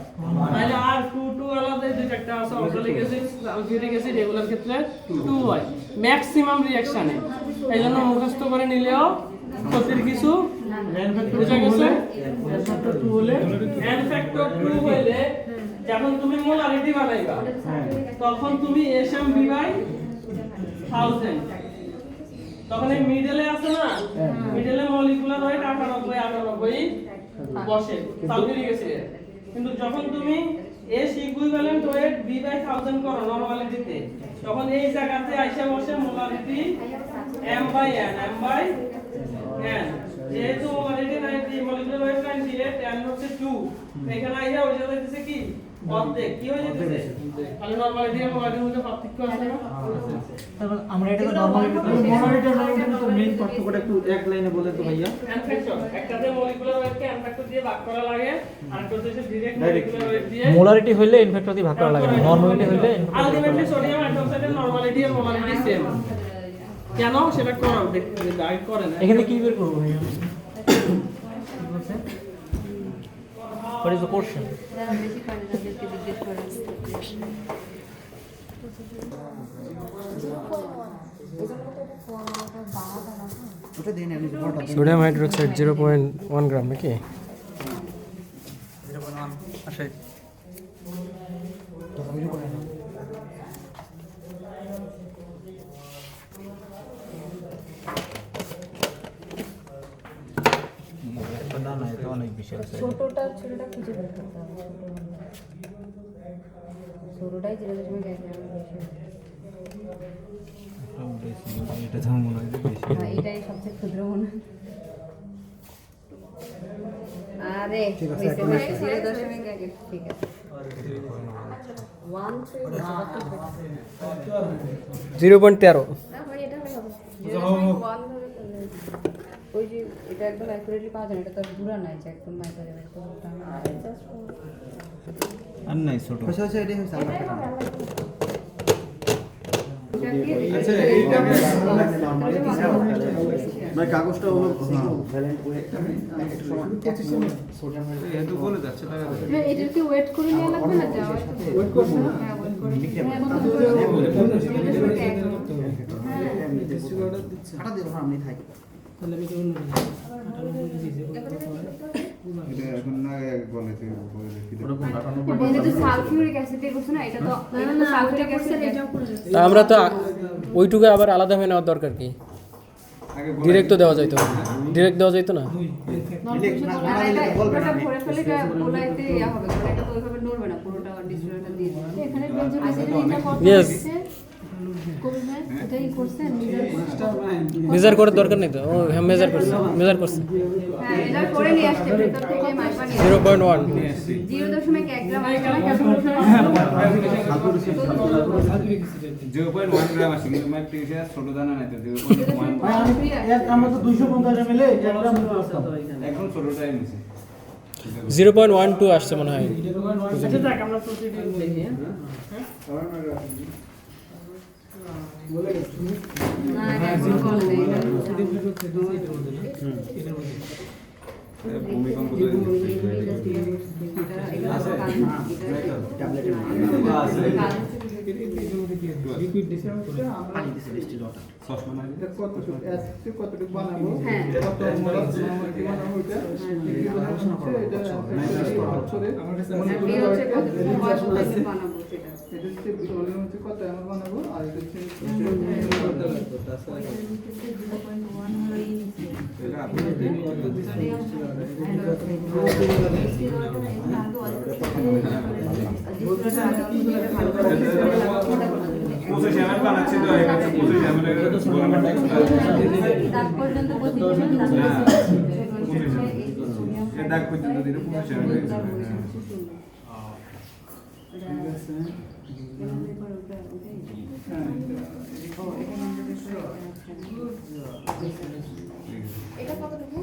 তাহলে আর 2 আলাদা দুই একটা আছে, অক্সালিক অ্যাসিড, সালফিউরিক অ্যাসিড, এগুলোর ক্ষেত্রে 2 হয় ম্যাক্সিমাম রিঅ্যাকশনে। এইজন্য মুখস্থ করে নিলেও ক্ষতির কিছু বুঝা গেছে। n ফ্যাক্টর 2 হলে যখন তুমি মোলারিটি বানাইবা তখন তুমি SMB/1000, তখন এই মিডলে আছে না, মিডলে মলিকুলার ওয়েট 98 বসে সালফিউরিক অ্যাসিডে। কিন্তু যখন তুমি S ইকুইভ্যালেন্ট ওয়েট B/1000 করো নরমালিটিতে, তখন এই জায়গাতে আইসা বসে মোলারিটি M/N। যেহেতু মোলারিটি 90, মলিকুলার ওয়েট 98, n হচ্ছে 2, এখানে আইসা হয়ে যাচ্ছে কি অর্ধেক। কি হয়ে যাচ্ছে তাহলে নরমালিটি আর মোলারিটির মধ্যে পার্থক্য আছে না? তারপর আমরা এটাকে নরমালিটি তো মেইন পার্থক্যটা একটু এক লাইনে বলে তো ভাইয়া। n ফ্যাক্টর একটাতে মলিকুলার ওয়েটকে n ফ্যাক্টর দিয়ে ভাগ করা লাগে, আর একটা হচ্ছে ডাইরেক্ট মলিকুলার ওয়েট দিয়ে। মোলারিটি হইলে n ফ্যাক্টর দিয়ে ভাগ করা লাগে, নরমালিটি হইলে আলটিমেটলি সোডিয়াম হাইড্রোক্সাইডের নরমালিটি আর মোলারিটি সেম। কেন সেটা করো, দেখতে গাইড করেন। এখানে কি বের করব ভাইয়া? What is the question? যারা বেশি পারে তাদেরকে জিজ্ঞেস করে। সোডিয়াম হাইড্রোক্সাইড 0.1 গ্রাম নাকি? 0.1 আসে। ছোটটা খুঁজে বের করতে হবে। ছোটটাই 0.1 গ্রাম বেশি। হ্যাঁ, এটাই সবচেয়ে ক্ষুদ্র মনে হয়। আরে হয়েছে, 0.1, ঠিক আছে। 0.13। না ভাই, এটা হলে হবে 0.1 ধরে তাহলে। ওই যে এটা একদম অ্যাকুরেটলি পাওয়া যায় না, এটা তো পুরা নাই যে একদম মাইকা যাবে পুরোটা না, জাস্ট আর নাই ছোট। আচ্ছা এটাই হচ্ছে আমার কথা। আচ্ছা এইটা ভাই কাগজটা হলো ভ্যালেন্ট ওয়েট একটু সমান 25 সোডিয়াম এত বলে যাচ্ছে টাকা দেবে। না এটাকে ওয়েট করে নেওয়া লাগবে না, যাওয়া ওয়েট করব না। হ্যাঁ ওয়েট করে হাঁটা দেব আমি থাকি। তাহলে আমি কেমন এটা এখন না বলে তুই বলে দেখি। এটা তো সালফিউরিক অ্যাসিড দিয়ে করছে না, এটা তো সালফিউরিক অ্যাসিড এটাও করে যাচ্ছে। তা আমরা তো ওইটুকু আবার আলাদা হয়ে নেওয়ার দরকার কি? আগে ডিরেক্ট তো দেওয়া যাইতো, ডিরেক্ট দেওয়া যাইতো না? আর এটা পুরোটা ভরে ফেলে এটা ওলাইতে ইয়া হবে, কারণ এটা তো ওইভাবে নড়বে না, পুরোটা ডিস্ট্রিবিউটর দিয়ে দিবে। এখানে বেঞ্জোলিক এটা কত Yes. হচ্ছে করবে, এটাই করছে মেজার করার দরকার নেই তো। ও হ্যাঁ, মেজার করছে। হ্যাঁ, এটা করে নিয়ে আসতে ভিতর থেকে মাইপা নিয়ে 0.1। 0.1 গ্রাম আছে না, 0.1 গ্রাম আছে কিন্তু মাইক টিসে ছোট দানা নাই তো 0.1 আমরা তো 250 ml এ 1 গ্রাম এখন ছোটটাই নিছে। 0.12 আসছে মনে হয়। আচ্ছা দেখ আমরা প্রসিডিউর দেখি। না এটা এখনো বলে নাই, এটা ভূমিকম্প চশমা নাই এটা কতটুকু এসে কতটুকু বানাবো হ্যাঁ। কত মোলা কি বানাবো এটা এটা বছরে আমার কাছে এটা হচ্ছে কত বয়স থেকে বানাবো সেটা। এটা হচ্ছে ভলিউম হচ্ছে কত আমার বানাবো আর এটা হচ্ছে এটা আপনি বানাচ্ছি তো এখানে তার পর্যন্ত দাগ পর্যন্ত দিলে 25 হয়ে গেছে। এটা কতটুকু?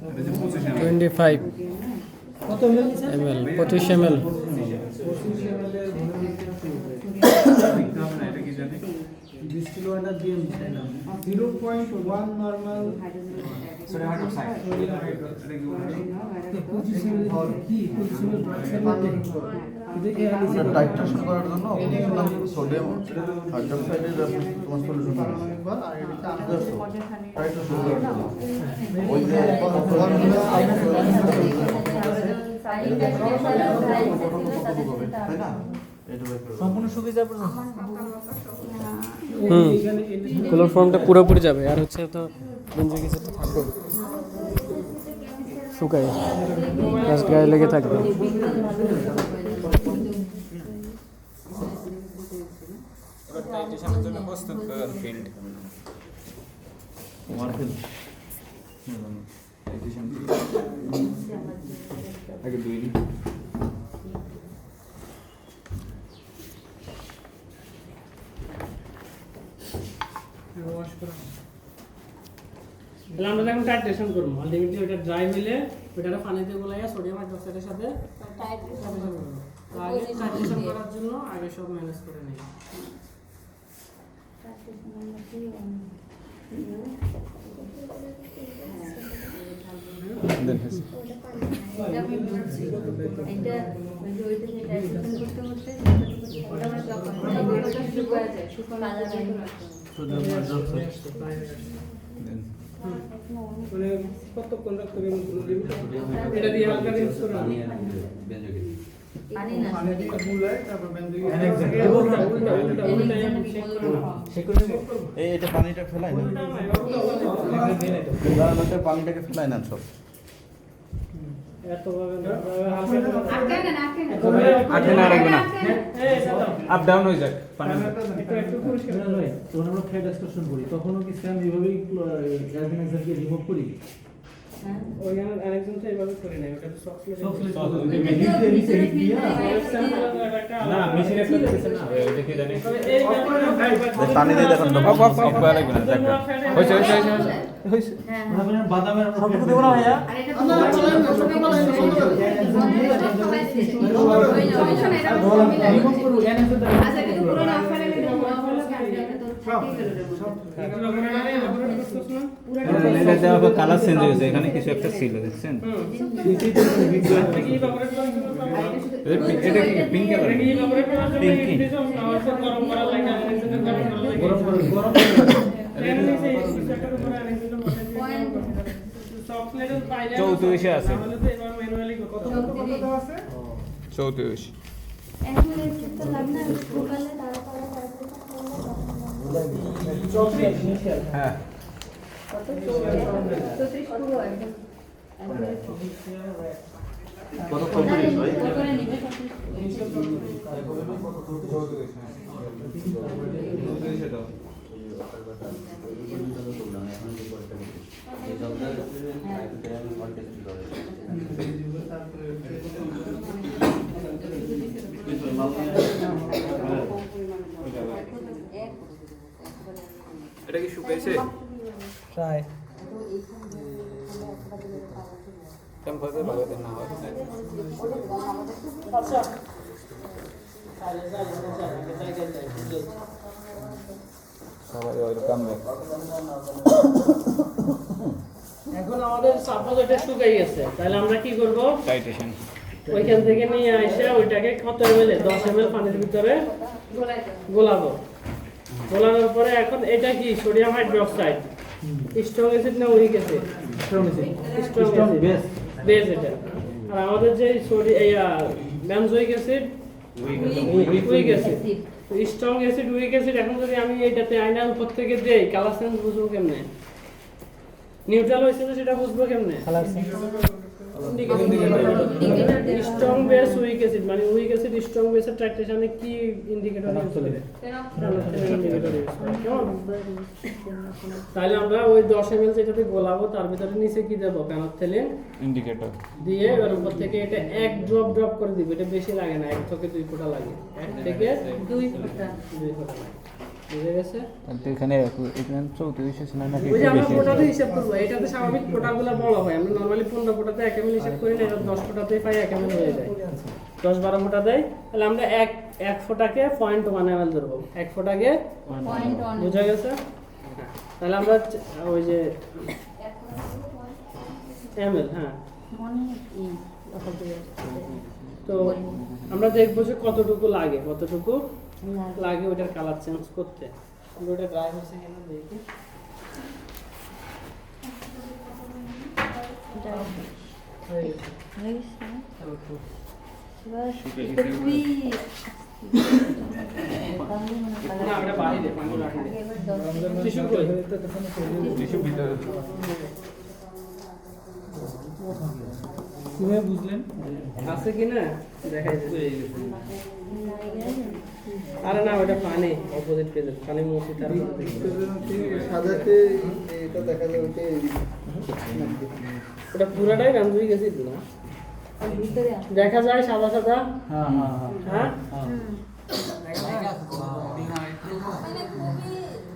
এটা যে 25 25 ml 25 ml এটা কি জানি 20 কিলো এটা দিয়ে মিশাই না 0.1 normal sorry heart of side এটা কি টাইটটা শুরু করার জন্য সোডিয়াম হাইড্রোক্সাইডের তোমার সলিউশন একবার আর এটা টাইটটা শুরু করার জন্য ওই যে তাই না এটা সম্পূর্ণ শুকিয়ে যাওয়ার পর্যন্ত ক্লোরোফর্মটা পুরোপুরি যাবে আর হচ্ছে তো বেঞ্জিক অ্যাসিড তো থাকবে শুকায় জাস্ট গায়ে লেগে থাকবে এবার টাইটেশনের জন্য প্রস্তুত ফিল্ড মার্কেট টাইটেশন আগে দুই দিন তাহলে আমরা এখন টাইট্রেশন করবো আলটিমেটলি ওটা ড্রাই হইলে ওটা পানিতে গোলাইয়া সোডিয়াম হাইড্রোক্সাইডের সাথে টাইট্রেশন করবো। তো আগে টাইট্রেশন করার জন্য আগে সব ম্যানেজ করে নিই। মানে কতক্ষণ রাখতে হবে এটা দিয়ে হালকা রিমুভ করে পানি না পানি দিয়ে গুলায় তারপর বেঞ্জিক এই এটা পানিটা ফেলাই না পানিটাকে ফেলাই না সব এত ভাবে না হালকা আটকে না রাখবে না আপ ডাউন হয়ে যাক পানি একটু পরিষ্কার যখন আমরা ফ্যাট এক্সট্রাকশন করি তখনও কি সেম এইভাবেই অ্যালবিনাইজারকে রিমুভ করি ওইখানে আরেকজন তো এইভাবে করে নেয় ওটা তো সক্সলেট না মেশিন একটা দিতেছে না দেখি জানি পানি দিয়ে দেখুন অফ করা লাগবে না যাক হইছে হইছে বাদামের সবটুকু দেবো না ভাইয়া আর এটা তো রিমুভ করবো আচ্ছা এটা পুরো না ফেলে এটা এটা দেওয়ার পর কালার চেঞ্জ হয়েছে এখানে কিছু একটা ছিল দেখছেন এটা কি পিঙ্ক কালার চৌত্রিশে আছে 34 হ্যাঁ কত কমপ্লিট ভাই এটা কি শুকাইছে প্রায় টেম্পারেচার বাড়াতে না হয় সবাই ওয়েলকাম ব্যাক। এখন আমাদের সাপোজ এটা শুকাই গেছে, তাহলে আমরা কি করব? টাইটেশন ওইখান থেকে নিয়ে এসে ওইটাকে কত ml 10 ml পানির ভিতরে গোলাবো। গোলানোর পরে এখন এটা কি সোডিয়াম হাইড্রোক্সাইড, স্ট্রং অ্যাসিড না উইক অ্যাসিড? স্ট্রং বেস এটা। আর আমাদের যে benzoic acid weak acid. Strong acid weak acid এখন যদি আমি এইটাতে আয়নার উপর থেকে দেই, কালার সেন্স বুঝবো কেমনে? নিউট্রাল হইছে তো সেটা বুঝবো কেমনে? Colour sense strong base week acid, মানে উইক অ্যাসিড স্ট্রং বেসের ট্রাকটেশনে কি ইন্ডিকেটর ইউজ করে? তাহলে আমরা ওই 10 ml যেটাতে গোলাবো তার ভিতরে নিচে কি দেব? প্যানাথেলিন ইন্ডিকেটর দিয়ে এর উপর থেকে এটা এক ড্রপ করে দিব। এটা বেশি লাগে না, 1 থেকে 2 ফোঁটা লাগে। 1 থেকে 2 ফোঁটা লাগে। বুঝে গেছে? তাহলে এখানে 34 ছিল নাকি ওই যে আমরা বেশি? ফোঁটাতে হিসাব করব। এটাতে স্বাভাবিক ফোঁটাগুলো বড় হয়। আমরা নরমালি 15 ফোঁটাতে 1 ml হিসাব করি না, এটা 10 ফোঁটাতেই পাই 1 ml হয়ে যায়। 10-12 ফোঁটা দেয়, তাহলে আমরা এক ফোঁটাকে 0.1 ml ধরব। 1 ফোঁটাকে 0.1, বুঝা গেছে? তাহলে আমরা ওই যে ml, হ্যাঁ, তো আমরা দেখবো যে কতটুকু লাগে ওটার কালার চেঞ্জ করতে। ওটা ড্রাই হচ্ছে কিনা দেখি। না, ওটা বাইরে পানি রাখি। টিস্যু কই? টিস্যু ভিতরে। কিভাবে বুঝলেন আছে কিনা দেখাই দিই। আরে না, ওটা পানি অপোজিট পেজে পানি মুছি তার সাজাতে এটা দেখা যায় ওটা পুরাটাই বেনজোইক অ্যাসিড না, দেখা যায় সাদা সাদা। হ্যাঁ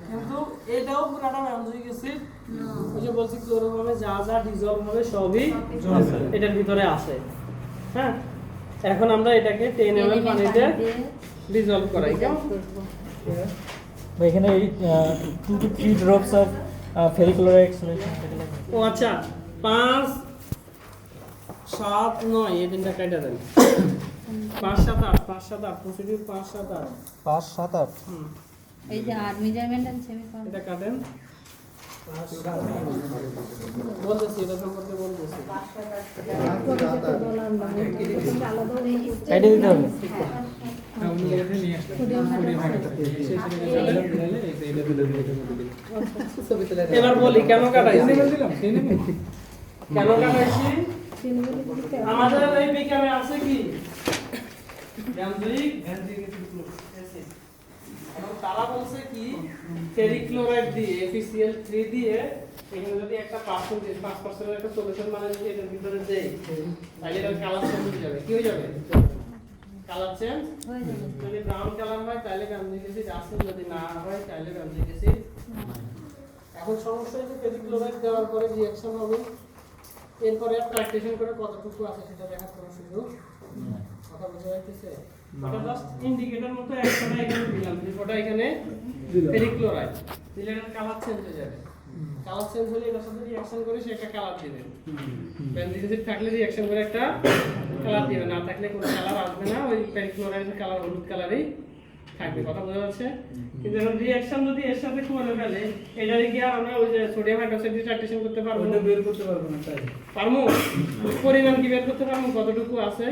কিন্তু এটাও পুরাটা বেনজোইক অ্যাসিড। ওই যে বলছি ক্লোরোফর্মে যা ডিসলভ হবে সবই এটার ভিতরে আছে। হ্যাঁ, এখন আমরা এটাকে 10 ml পানিতে ডিসলভ করাই। কেমন? এখানে 2 to 3 drops of ferrichloride solution। ও আচ্ছা, 5, 7, 9 এই তিনটা কাটা দেন। 5, 7, 8 পজিটিভ 5, 7, 8 5, 7, 8। এই যে আর মেজারমেন্ট এন্ড সেমিকন্ডাক্টর এটা কাটেন। বলতেছি এটা সম্পর্কে বলতেছি। কাটে দিতে হবে। এবার বলি কেন কাটাইছি। কেন কাটাইছি? আমাদের এই বিজ্ঞানে আছে কি বেনজোইক অ্যাসিড। এবং তারা বলছে কি ফেরিক্লোরাইড দিয়ে FeCl3 দিয়ে এখানে যদি একটা 5% একটা সলিউশন মানে যদি এটার ভিতরে দেই, তাহলে এটার কালার চেঞ্জ হয়ে যাবে। কি হয়ে যাবে? কালার চেঞ্জ হয়ে যাবে। যদি ব্রাউন কালার হয় তাহলে বেনজোইক অ্যাসিড আছে, যদি না হয় তাহলে বেনজোইক অ্যাসিড। এখন সমস্যা হচ্ছে ফেরিক্লোরাইড দেওয়ার পরে রিঅ্যাকশন হবে, এরপরে ট্রাকটেশন করে কতটুকু আছে সেটা দেখার কোনো সুযোগ। কথা বোঝা যাচ্ছে? এটা জাস্ট ইন্ডিকেটর মতো একটা এখানে দিলাম, ওটা এখানে ফেরিক্লোরাইড দিলে এর কালার চেঞ্জ হয়ে যাবে। কালার চেঞ্জ হলে এটার সাথে রিঅ্যাকশন করে সে একটা কালার দিবে। বেনজোইক অ্যাসিড থাকলে রিঅ্যাকশন করে একটা কালার দিবে, না থাকলে কোনো কালার আসবে না, ওই ফেরিক্লোরাইডের কালার হলুদ কালারই থাকবে। কথা বোঝা যাচ্ছে? কিন্তু এখন রিঅ্যাকশন যদি এর সাথে করে ফেলে, এটারে কি আর আমরা ওই যে সোডিয়াম হাইড্রোক্সাইড দিয়ে ট্রাকটেশন করতে পারবো? ওটা বের করতে পারবো না তাই পারবো? পরিমাণ কি বের করতে পারবো কতটুকু আছে?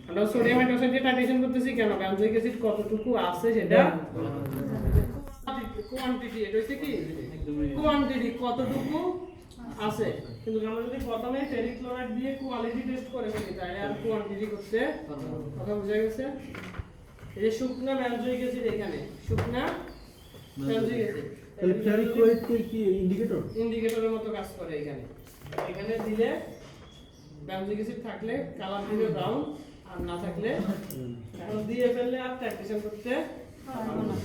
আমরা সোডিয়াম হাইড্রোক্সাইড দিয়ে ট্রাকটেশন করতেছি কেন? বেনজোইক অ্যাসিড কতটুকু আছে সেটা কোয়ান্টিটি, এটা হচ্ছে কি কোয়ান্টিটি কতটুকু আছে। কিন্তু আমরা যদি প্রথমে ফেরিক্লোরাইড দিয়ে কোয়ালিটি টেস্ট করে ফেলি তাহলে আর কোয়ান্টিটি করতে কথা বোঝা গেছে? এই যে শুকনা বেনজোইক অ্যাসিড, এখানে শুকনা বেনজোইক অ্যাসিড, তাহলে ফেরিক্লোরাইড কি ইন্ডিকেটরের মতো কাজ করে। এখানে দিলে বেনজোইক অ্যাসিড থাকলে কালার দিবে ব্রাউন, আর না থাকলে এখন দিয়ে ফেললে আর ট্রাকটেশন করতে পারবে না।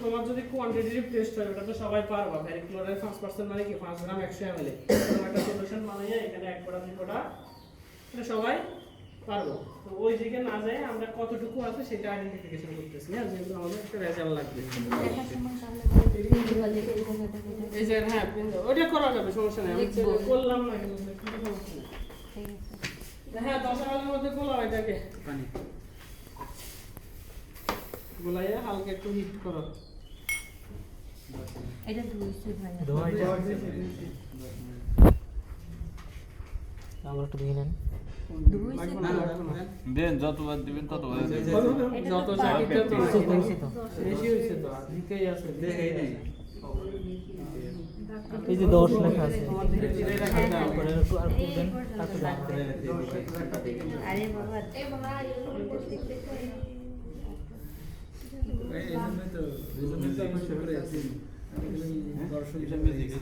তোমার যদি কোয়ান্টিটিভ টেস্ট হয় ওটা তো সবাই পারবা। ফেরিক্লোরাইড 5% মানে কি 5 গ্রাম 100 ml, এরকম একটা সলিউশন বানাইয়া এখানে 1 ফোঁটা 2 ফোঁটা এটা সবাই পারবো। তো ওই দিকে না যায় আমরা কতটুকু আছে সেটা আইডেন্টিফিকেশন করতেছি, হ্যাঁ, যেহেতু আমাদের একটা রেজাল্ট লাগবে। এই যে হ্যাঁ ওটা করা যাবে, সমস্যা নেই, আমি করলাম না কিন্তু কোনো সমস্যা নেই। হ্যাঁ 10 মিনিটের মধ্যে গোলাও এটাকে গোলাইয়া হালকা একটু হিট করো। এটা ধুইছি ভাই। আমরা একটু ধুয়ে নেন। দেন যতবার দিবেন ততবার যত চাইতে তো ধুইছি তো। বেশি হইছে তো দিকেই আছে দেখেই নেই। এই যে 10 লেখা আছে। তোমার দিকে দিলে রাখা দাও। তারপরে একটু আর একটু দেন, তারপরে দেন। আরে বাবা এই বাবা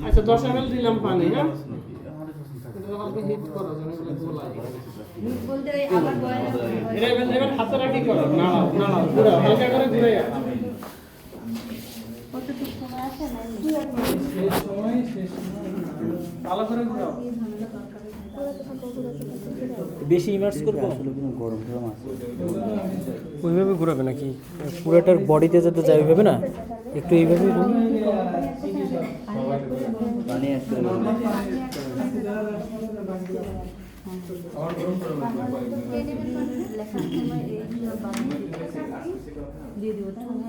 আচ্ছা 10 ml দিলাম পানি, হ্যাঁ এটা হালকা হিট করো যেন এগুলো গোলায়। বলতে ওই আমার বয়স এটা এবার হাতে রাখি করো, নাড়াও নাড়াও ঘুরো, হালকা করে ঘুরে যাও। কতটুকু সময় আছে না ভালো করে ঘুরাও। বেশি ইমার্স করবো গরম গরম আছে। ওইভাবে ঘুরাবে নাকি পুরোটার বডিতে যাতে যায় ওইভাবে না, একটু এইভাবে পানি আসতে লেখার সময় এইগুলো বানিয়ে দিয়ে দিব তাহলে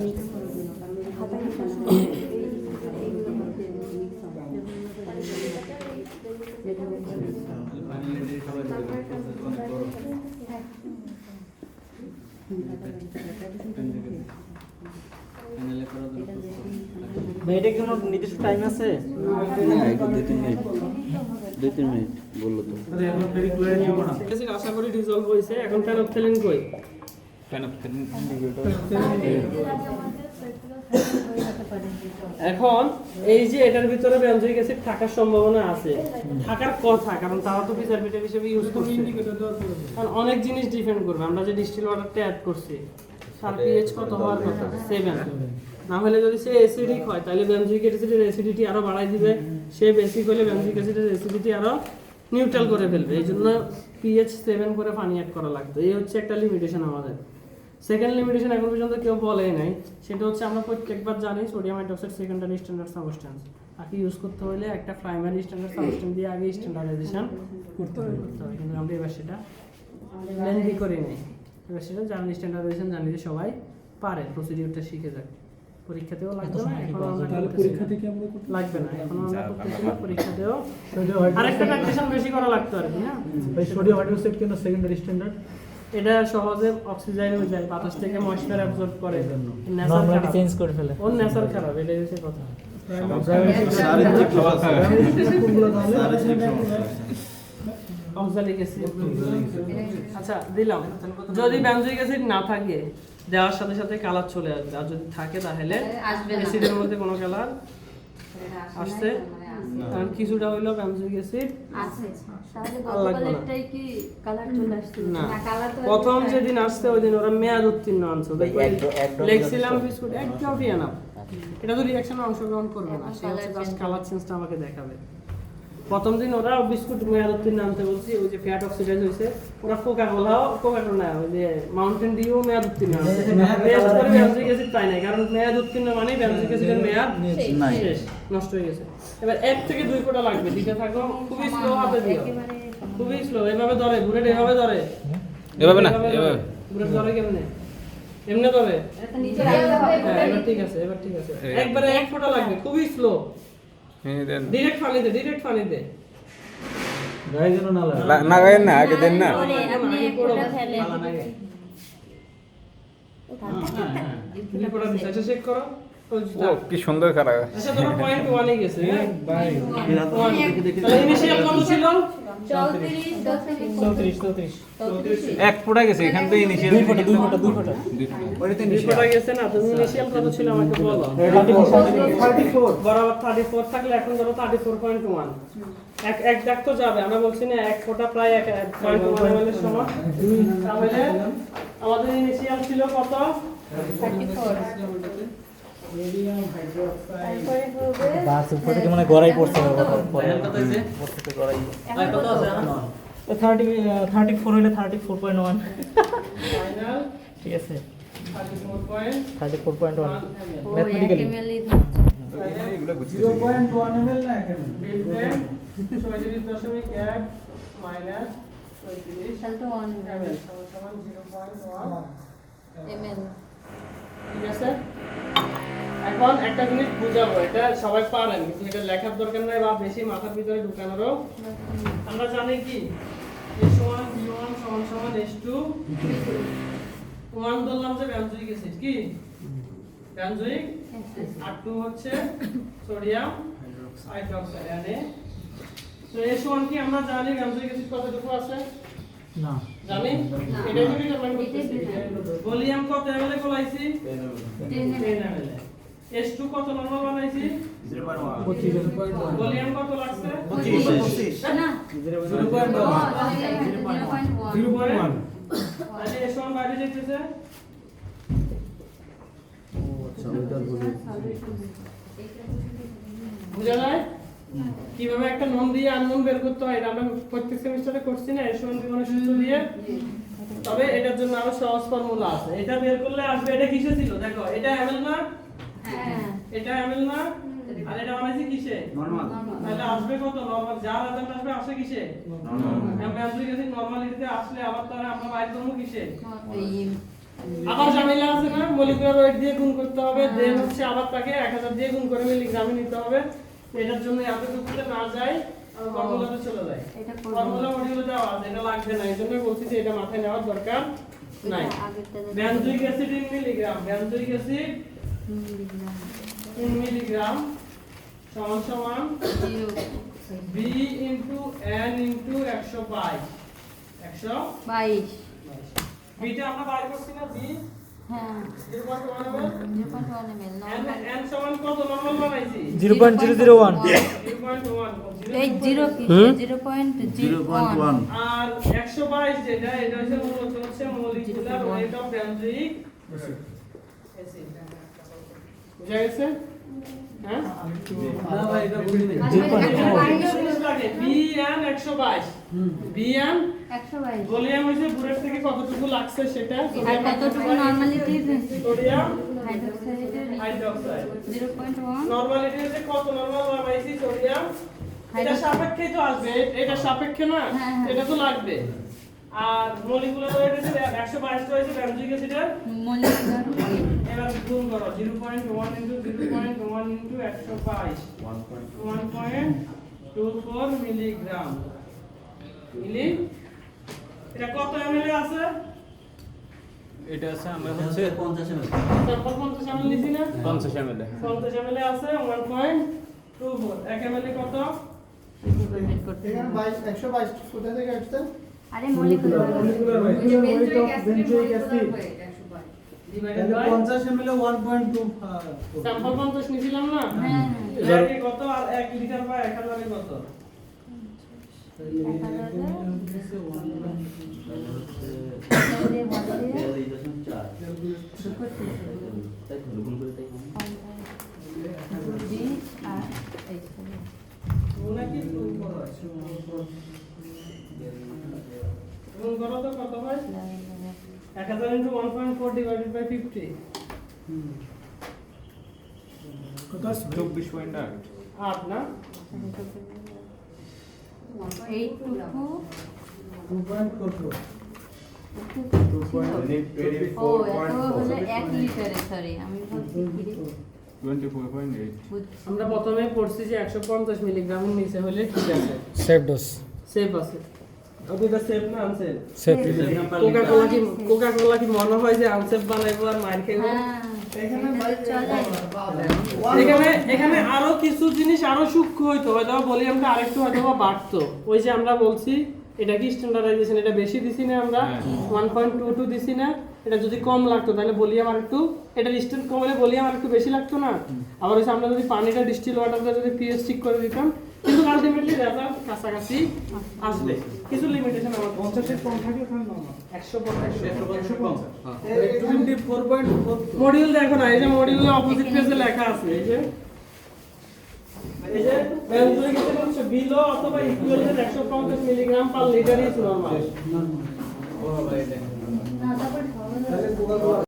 মিক্স করে দিন, কারণ খাতায় লিখা না এইগুলোর মধ্যে মিক্স এটা কি কোনো নির্দিষ্ট টাইম আছে? না, একটু 2-3 মিনিট 2-3 মিনিট বললো তো। আশা করি রিজলভ হয়েছে। এখন ফেনোক্সিলিন কই? এখন এই যে এটার ভিতরে বেনজোইক অ্যাসিড থাকার সম্ভাবনা আছে, থাকার কথা, কারণ তারা তো প্রিজারভেটিভ হিসেবে ইউজ করছে। কারণ অনেক জিনিস ডিপেন্ড করবে। আমরা যে ডিস্টিল ওয়াটারটা অ্যাড করছি তার পিএইচ কত হওয়ার কথা? 7। না হলে যদি সে অ্যাসিডিক হয় তাহলে বেনজোইক অ্যাসিডের অ্যাসিডিটি আরো বাড়াই দিবে, সে বেসিক হলে বেনজোইক অ্যাসিডের অ্যাসিডিটি আরো নিউট্রাল করে ফেলবে। এই জন্য পিএইচ 7 করে পানি অ্যাড করা লাগবে। এই হচ্ছে একটা লিমিটেশন আমাদের। সেকেন্ড লিমিটেশন এখন পর্যন্ত কেউ বলেই নাই, সেটা হচ্ছে আমরা প্রত্যেকবার জানি sodium hydroxide secondary standard substance. আগে ইউজ করতে হলে একটা প্রাইমারি স্ট্যান্ডার্ড সাবস্টেন্স দিয়ে আগে স্ট্যান্ডার্ডাইজেশন করতে হবে। কিন্তু আমরা এবার সেটা লেন্দি করি নাই। এবার সেটা জার্নি স্ট্যান্ডার্ডাইজেশন জানি যে সবাই পারে, প্রসিডিউরটা শিখে যায়। পরীক্ষাতেও লাগবে না, এখন আমরা লাগবে না, এখন আমরা করতেছি না পরীক্ষাতেও। আরেকটা প্র্যাকটিশন বেশি করা লাগতো আর কি। হ্যাঁ সোডিয়াম হাইড্রোক্সাইড কেন সেকেন্ডারি স্ট্যান্ডার্ড? এটা সহজে অক্সিজেন হয়ে যায়, বাতাস থেকে ময়েশ্চার অ্যাবজর্ব করে, নরমালিটি চেঞ্জ করে ফেলে। ওর নেচার খারাপ, এটাই হচ্ছে কথা। অক্সালিক অ্যাসিড আচ্ছা দিলাম। যদি বেনজোইক অ্যাসিড না থাকে দেওয়ার সাথে সাথে কালার চলে আসবে, আর যদি থাকে তাহলে অ্যাসিডের মধ্যে কোনো কালার আসছে। কারণ কিছুটা হইলো বেনজোইক অ্যাসিড আছে, তাহলে গতকালেরটাই কি কালার চলে আসছে না। না? কালার তো প্রথম যেদিন আসছে ওই দিন ওরা মেয়াদ উত্তীর্ণ আনছে, লেক্সিলাম বিস্কুট এক ড্রপই আনাম। এটা তো রিঅ্যাকশনে অংশগ্রহণ করবে না, সে হচ্ছে জাস্ট কালার চেঞ্জটা আমাকে দেখাবে। প্রথম দিন ওরা বিস্কুট মেয়াদ উত্তীর্ণ আনতে বলছি, ওই যে ফ্যাট অক্সিডাইজ হয়েছে, ওরা কোকাকোলাও কোকাকোলা ওই যে মাউন্টেন ডিউ মেয়াদ উত্তীর্ণ আনছে। টেস্ট করে বেনজোইক অ্যাসিড পাই নাই, কারণ মেয়াদ উত্তীর্ণ মানে বেনজোইক অ্যাসিডের মেয়াদ শেষ, নষ্ট হয়ে গেছে। এবার 1 থেকে 2 ফোঁটা লাগবে, দিতে থাকো, খুবই স্লো হাতে দিও, খুবই স্লো। এভাবে ধরে বুলেট, এভাবে ধরে, এভাবে না, এভাবে বুলেট ধরে কেমনে? এমনে ধরে। এটা নিচে রাখতে হবে। হ্যাঁ, এবার ঠিক আছে, এবার ঠিক আছে। একবারে 1 ফোঁটা লাগবে, খুবই স্লো। ডিরেক্ট পানিতে গায়ে যেন না লাগে। না গায়েন না, আগে দেন না। আপনি এক ফোঁটা ফেলে আচ্ছা চেক করো। ও কি সুন্দর কালার। আচ্ছা তোমার পয়েন্ট 1 এ গেছে। ভাই তাহলে ইনিশিয়াল কত ছিল? 34 এক ফোঁটা গেছে এখান থেকে ইনিশিয়াল 2 ফোঁটা 2 ফোঁটা 2 ফোঁটা। ওইটাতে রিপোর্টে গেছে না, তুমি ইনিশিয়াল কত ছিল আমাকে বলো। 34 বরাবর 34 থাকলে এখন ধরো 34.1। এক দাগ তো যাবে, আমরা বলছি না 1 ফোঁটা প্রায় 1.1 ml এর সমান। তাহলে আমাদের ইনিশিয়াল ছিল কত? 34 সোডিয়াম হাইড্রোক্সাইড বাস উপরে কি মানে গড়াই পড়ছে পরে কত হইছে? পড়ছে তো গড়াই। কত আছে? 34 হলে 34.1 ফাইনাল ঠিক আছে 34.1 34.1 ও ম্যাথমেটিক্যালি ml ই এগুলো বুঝতে 0.1 ml না এখানে বিলটেন 37.1 মাইনাস 35 তাহলে তো 1 ml সমান 0.1 ml ঠিক আছে। এখন একটা জিনিস বুঝাবো, এটা সবাই পারেন কিন্তু এটা লেখার দরকার নাই বা বেশি মাথার ভিতরে ঢুকানোরও। আমরা জানি কি S1 B1 সমান সমান H2 1 ধরলাম যে বেঞ্জয়িক অ্যাসিড কি বেঞ্জয়িক, আর 2 হচ্ছে সোডিয়াম হাইড্রোক্সাইড Na। তো S1 কি আমরা জানি বেঞ্জয়িক অ্যাসিড কতটুকু আছে? না জানি এটা যদি ডিটারমাইন করতেছি ভলিউম কত ml গোলাইছি 10 ml। S2 কত নরমাল বানাইছি 0.1 ভলিউম কত লাগছে 25 না 0.1 0.1 তাহলে S1 বাইরে যেতেছে বুঝা যায় কিভাবে একটা নন দিয়ে আননোন বের করতে হয়? এটা আমরা প্রত্যেক সেমিস্টারে করছি না S1 বিমানের সূত্র দিয়ে। তবে এটার জন্য আরো সহজ ফর্মুলা আছে, এটা বের করলে আসবে এটা কিসে ছিল দেখো, এটা ml না, হ্যাঁ এটা ml না, আর এটা বানাইছি কিসে নরমাল তাহলে আসবে কত নরমাল, যার রেজাল্ট আসবে আসে কিসে আমরা আসলে গেছি নরমালিটিতে আসলে আবার তারা আমরা বাইর করব কিসে আবার ঝামেলা আছে না, মলিকুলার ওয়েট দিয়ে গুণ করতে হবে, দেন হচ্ছে আবার তাকে 1000 দিয়ে গুণ করে মিলিগ্রামে নিতে হবে। এটার জন্য এতটুকুতে না যায় আর ফর্মুলাতে চলে যায়, এটা ফর্মুলা মডিউলে দেওয়া আছে, এটা লাগবে না, এইজন্য বলছি যে এটা মাথায় নেওয়ার দরকার নাই। Benzoic acid in milligram, benzoic acid in milligram সমান সমান B into N into 122 122 beta আমরা বাইর করছি না B হ্যাঁ 0.1 ml 0.1 ml N সমান কত নরমাল বানাইছি 0.001 0.1 এই 0 কি 0.01 আর 122 যেটা এটা হচ্ছে মূলত হচ্ছে molecular weight of benzoic acid. বুঝা গেছে? হ্যাঁ না ভাই এটা বুঝি নাই BN 122 BN 122 ভলিউম হইছে বুলেট থেকে কতটুকু লাগছে সেটা, আর কতটুকু নরমালিটি সোডিয়াম হাইড্রোক্সাইডের হাইড্রোক্সাইড 0.1 নরমালিটি হচ্ছে কত নরমাল বানাইছি সোডিয়াম, এটা সাপেক্ষে তো আসবে, এটা সাপেক্ষে না, হ্যাঁ, হ্যাঁ। এটা তো লাগবে। আর মলিকুলার ওয়েট হচ্ছে 122 টা হইছে বেঞ্জয়িক অ্যাসিডের, মলিকুলার এবার গুণ করো 0.1 into 0.1 into 122 1.24 মিলিগ্রাম মিলি। এটা কত ml এ আছে? এটা আছে আমরা হচ্ছে 50 ml 50 ml নিছি না 50 ml 50 ml এ আছে 1.24 1 ml এ কত এখানে 122 কোথা থেকে আসছে আরে molecular molecular weight of benzoic acid divided তাহলে বাই 50 ml 1.2 স্যাম্পল 50 নিছিলাম না, হ্যাঁ একে কত আর 1 লিটার বা 1000 এ কত নাকি গুণ করো তো কত হয় 1000 into 1.4 divided by 50 কত 24.8 8 না 2.44 ও এত হলে 1 লিটারে সরি আমি বলছি কি রে 24.8 আমরা প্রথমে পড়ছি যে 150 মিলিগ্রামের নিচে হলে ঠিক আছে, সেফ ডোজ সেফ আছে। ওটা সেফ না আনসেফ? সেফ কোকা-কোলা কি মনে হয় যে আনসেফ বানাইবো আর মার খাইবো? হ্যাঁ এখানে ভাই এখানে আরো কিছু জিনিস আরো সূক্ষ্ম হইতো, হয়তো ভলিউমটা আরেকটু হয়তো বাড়তো। ওই যে আমরা বলছি এটা কি স্ট্যান্ডার্ডাইজেশন, এটা বেশি দিছি না আমরা 1.22 দিছি না, এটা যদি কম লাগতো তাহলে ভলিউম আরেকটু, এটা ডিস্টেন্স কম হলে ভলিউম আরেকটু বেশি লাগতো না। আবার হচ্ছে আমরা যদি পানিটা ডিস্টিল ওয়াটারটা যদি পিএইচ ঠিক করে দিতাম, কিন্তু আলটিমেটলি রেজাল্ট কাছাকাছি আসবে। কিছু লিমিটেশন আমার 50 এর কম থাকলে তাহলে নরমাল 24.4 মডিউল দেখো না, এই যে মডিউলে অপোজিট পেজে লেখা আছে, এই যে এই যে বেনজোইক অ্যাসিড হচ্ছে বিলো অথবা equivalent 150 milligram per litre is normal. না তারপর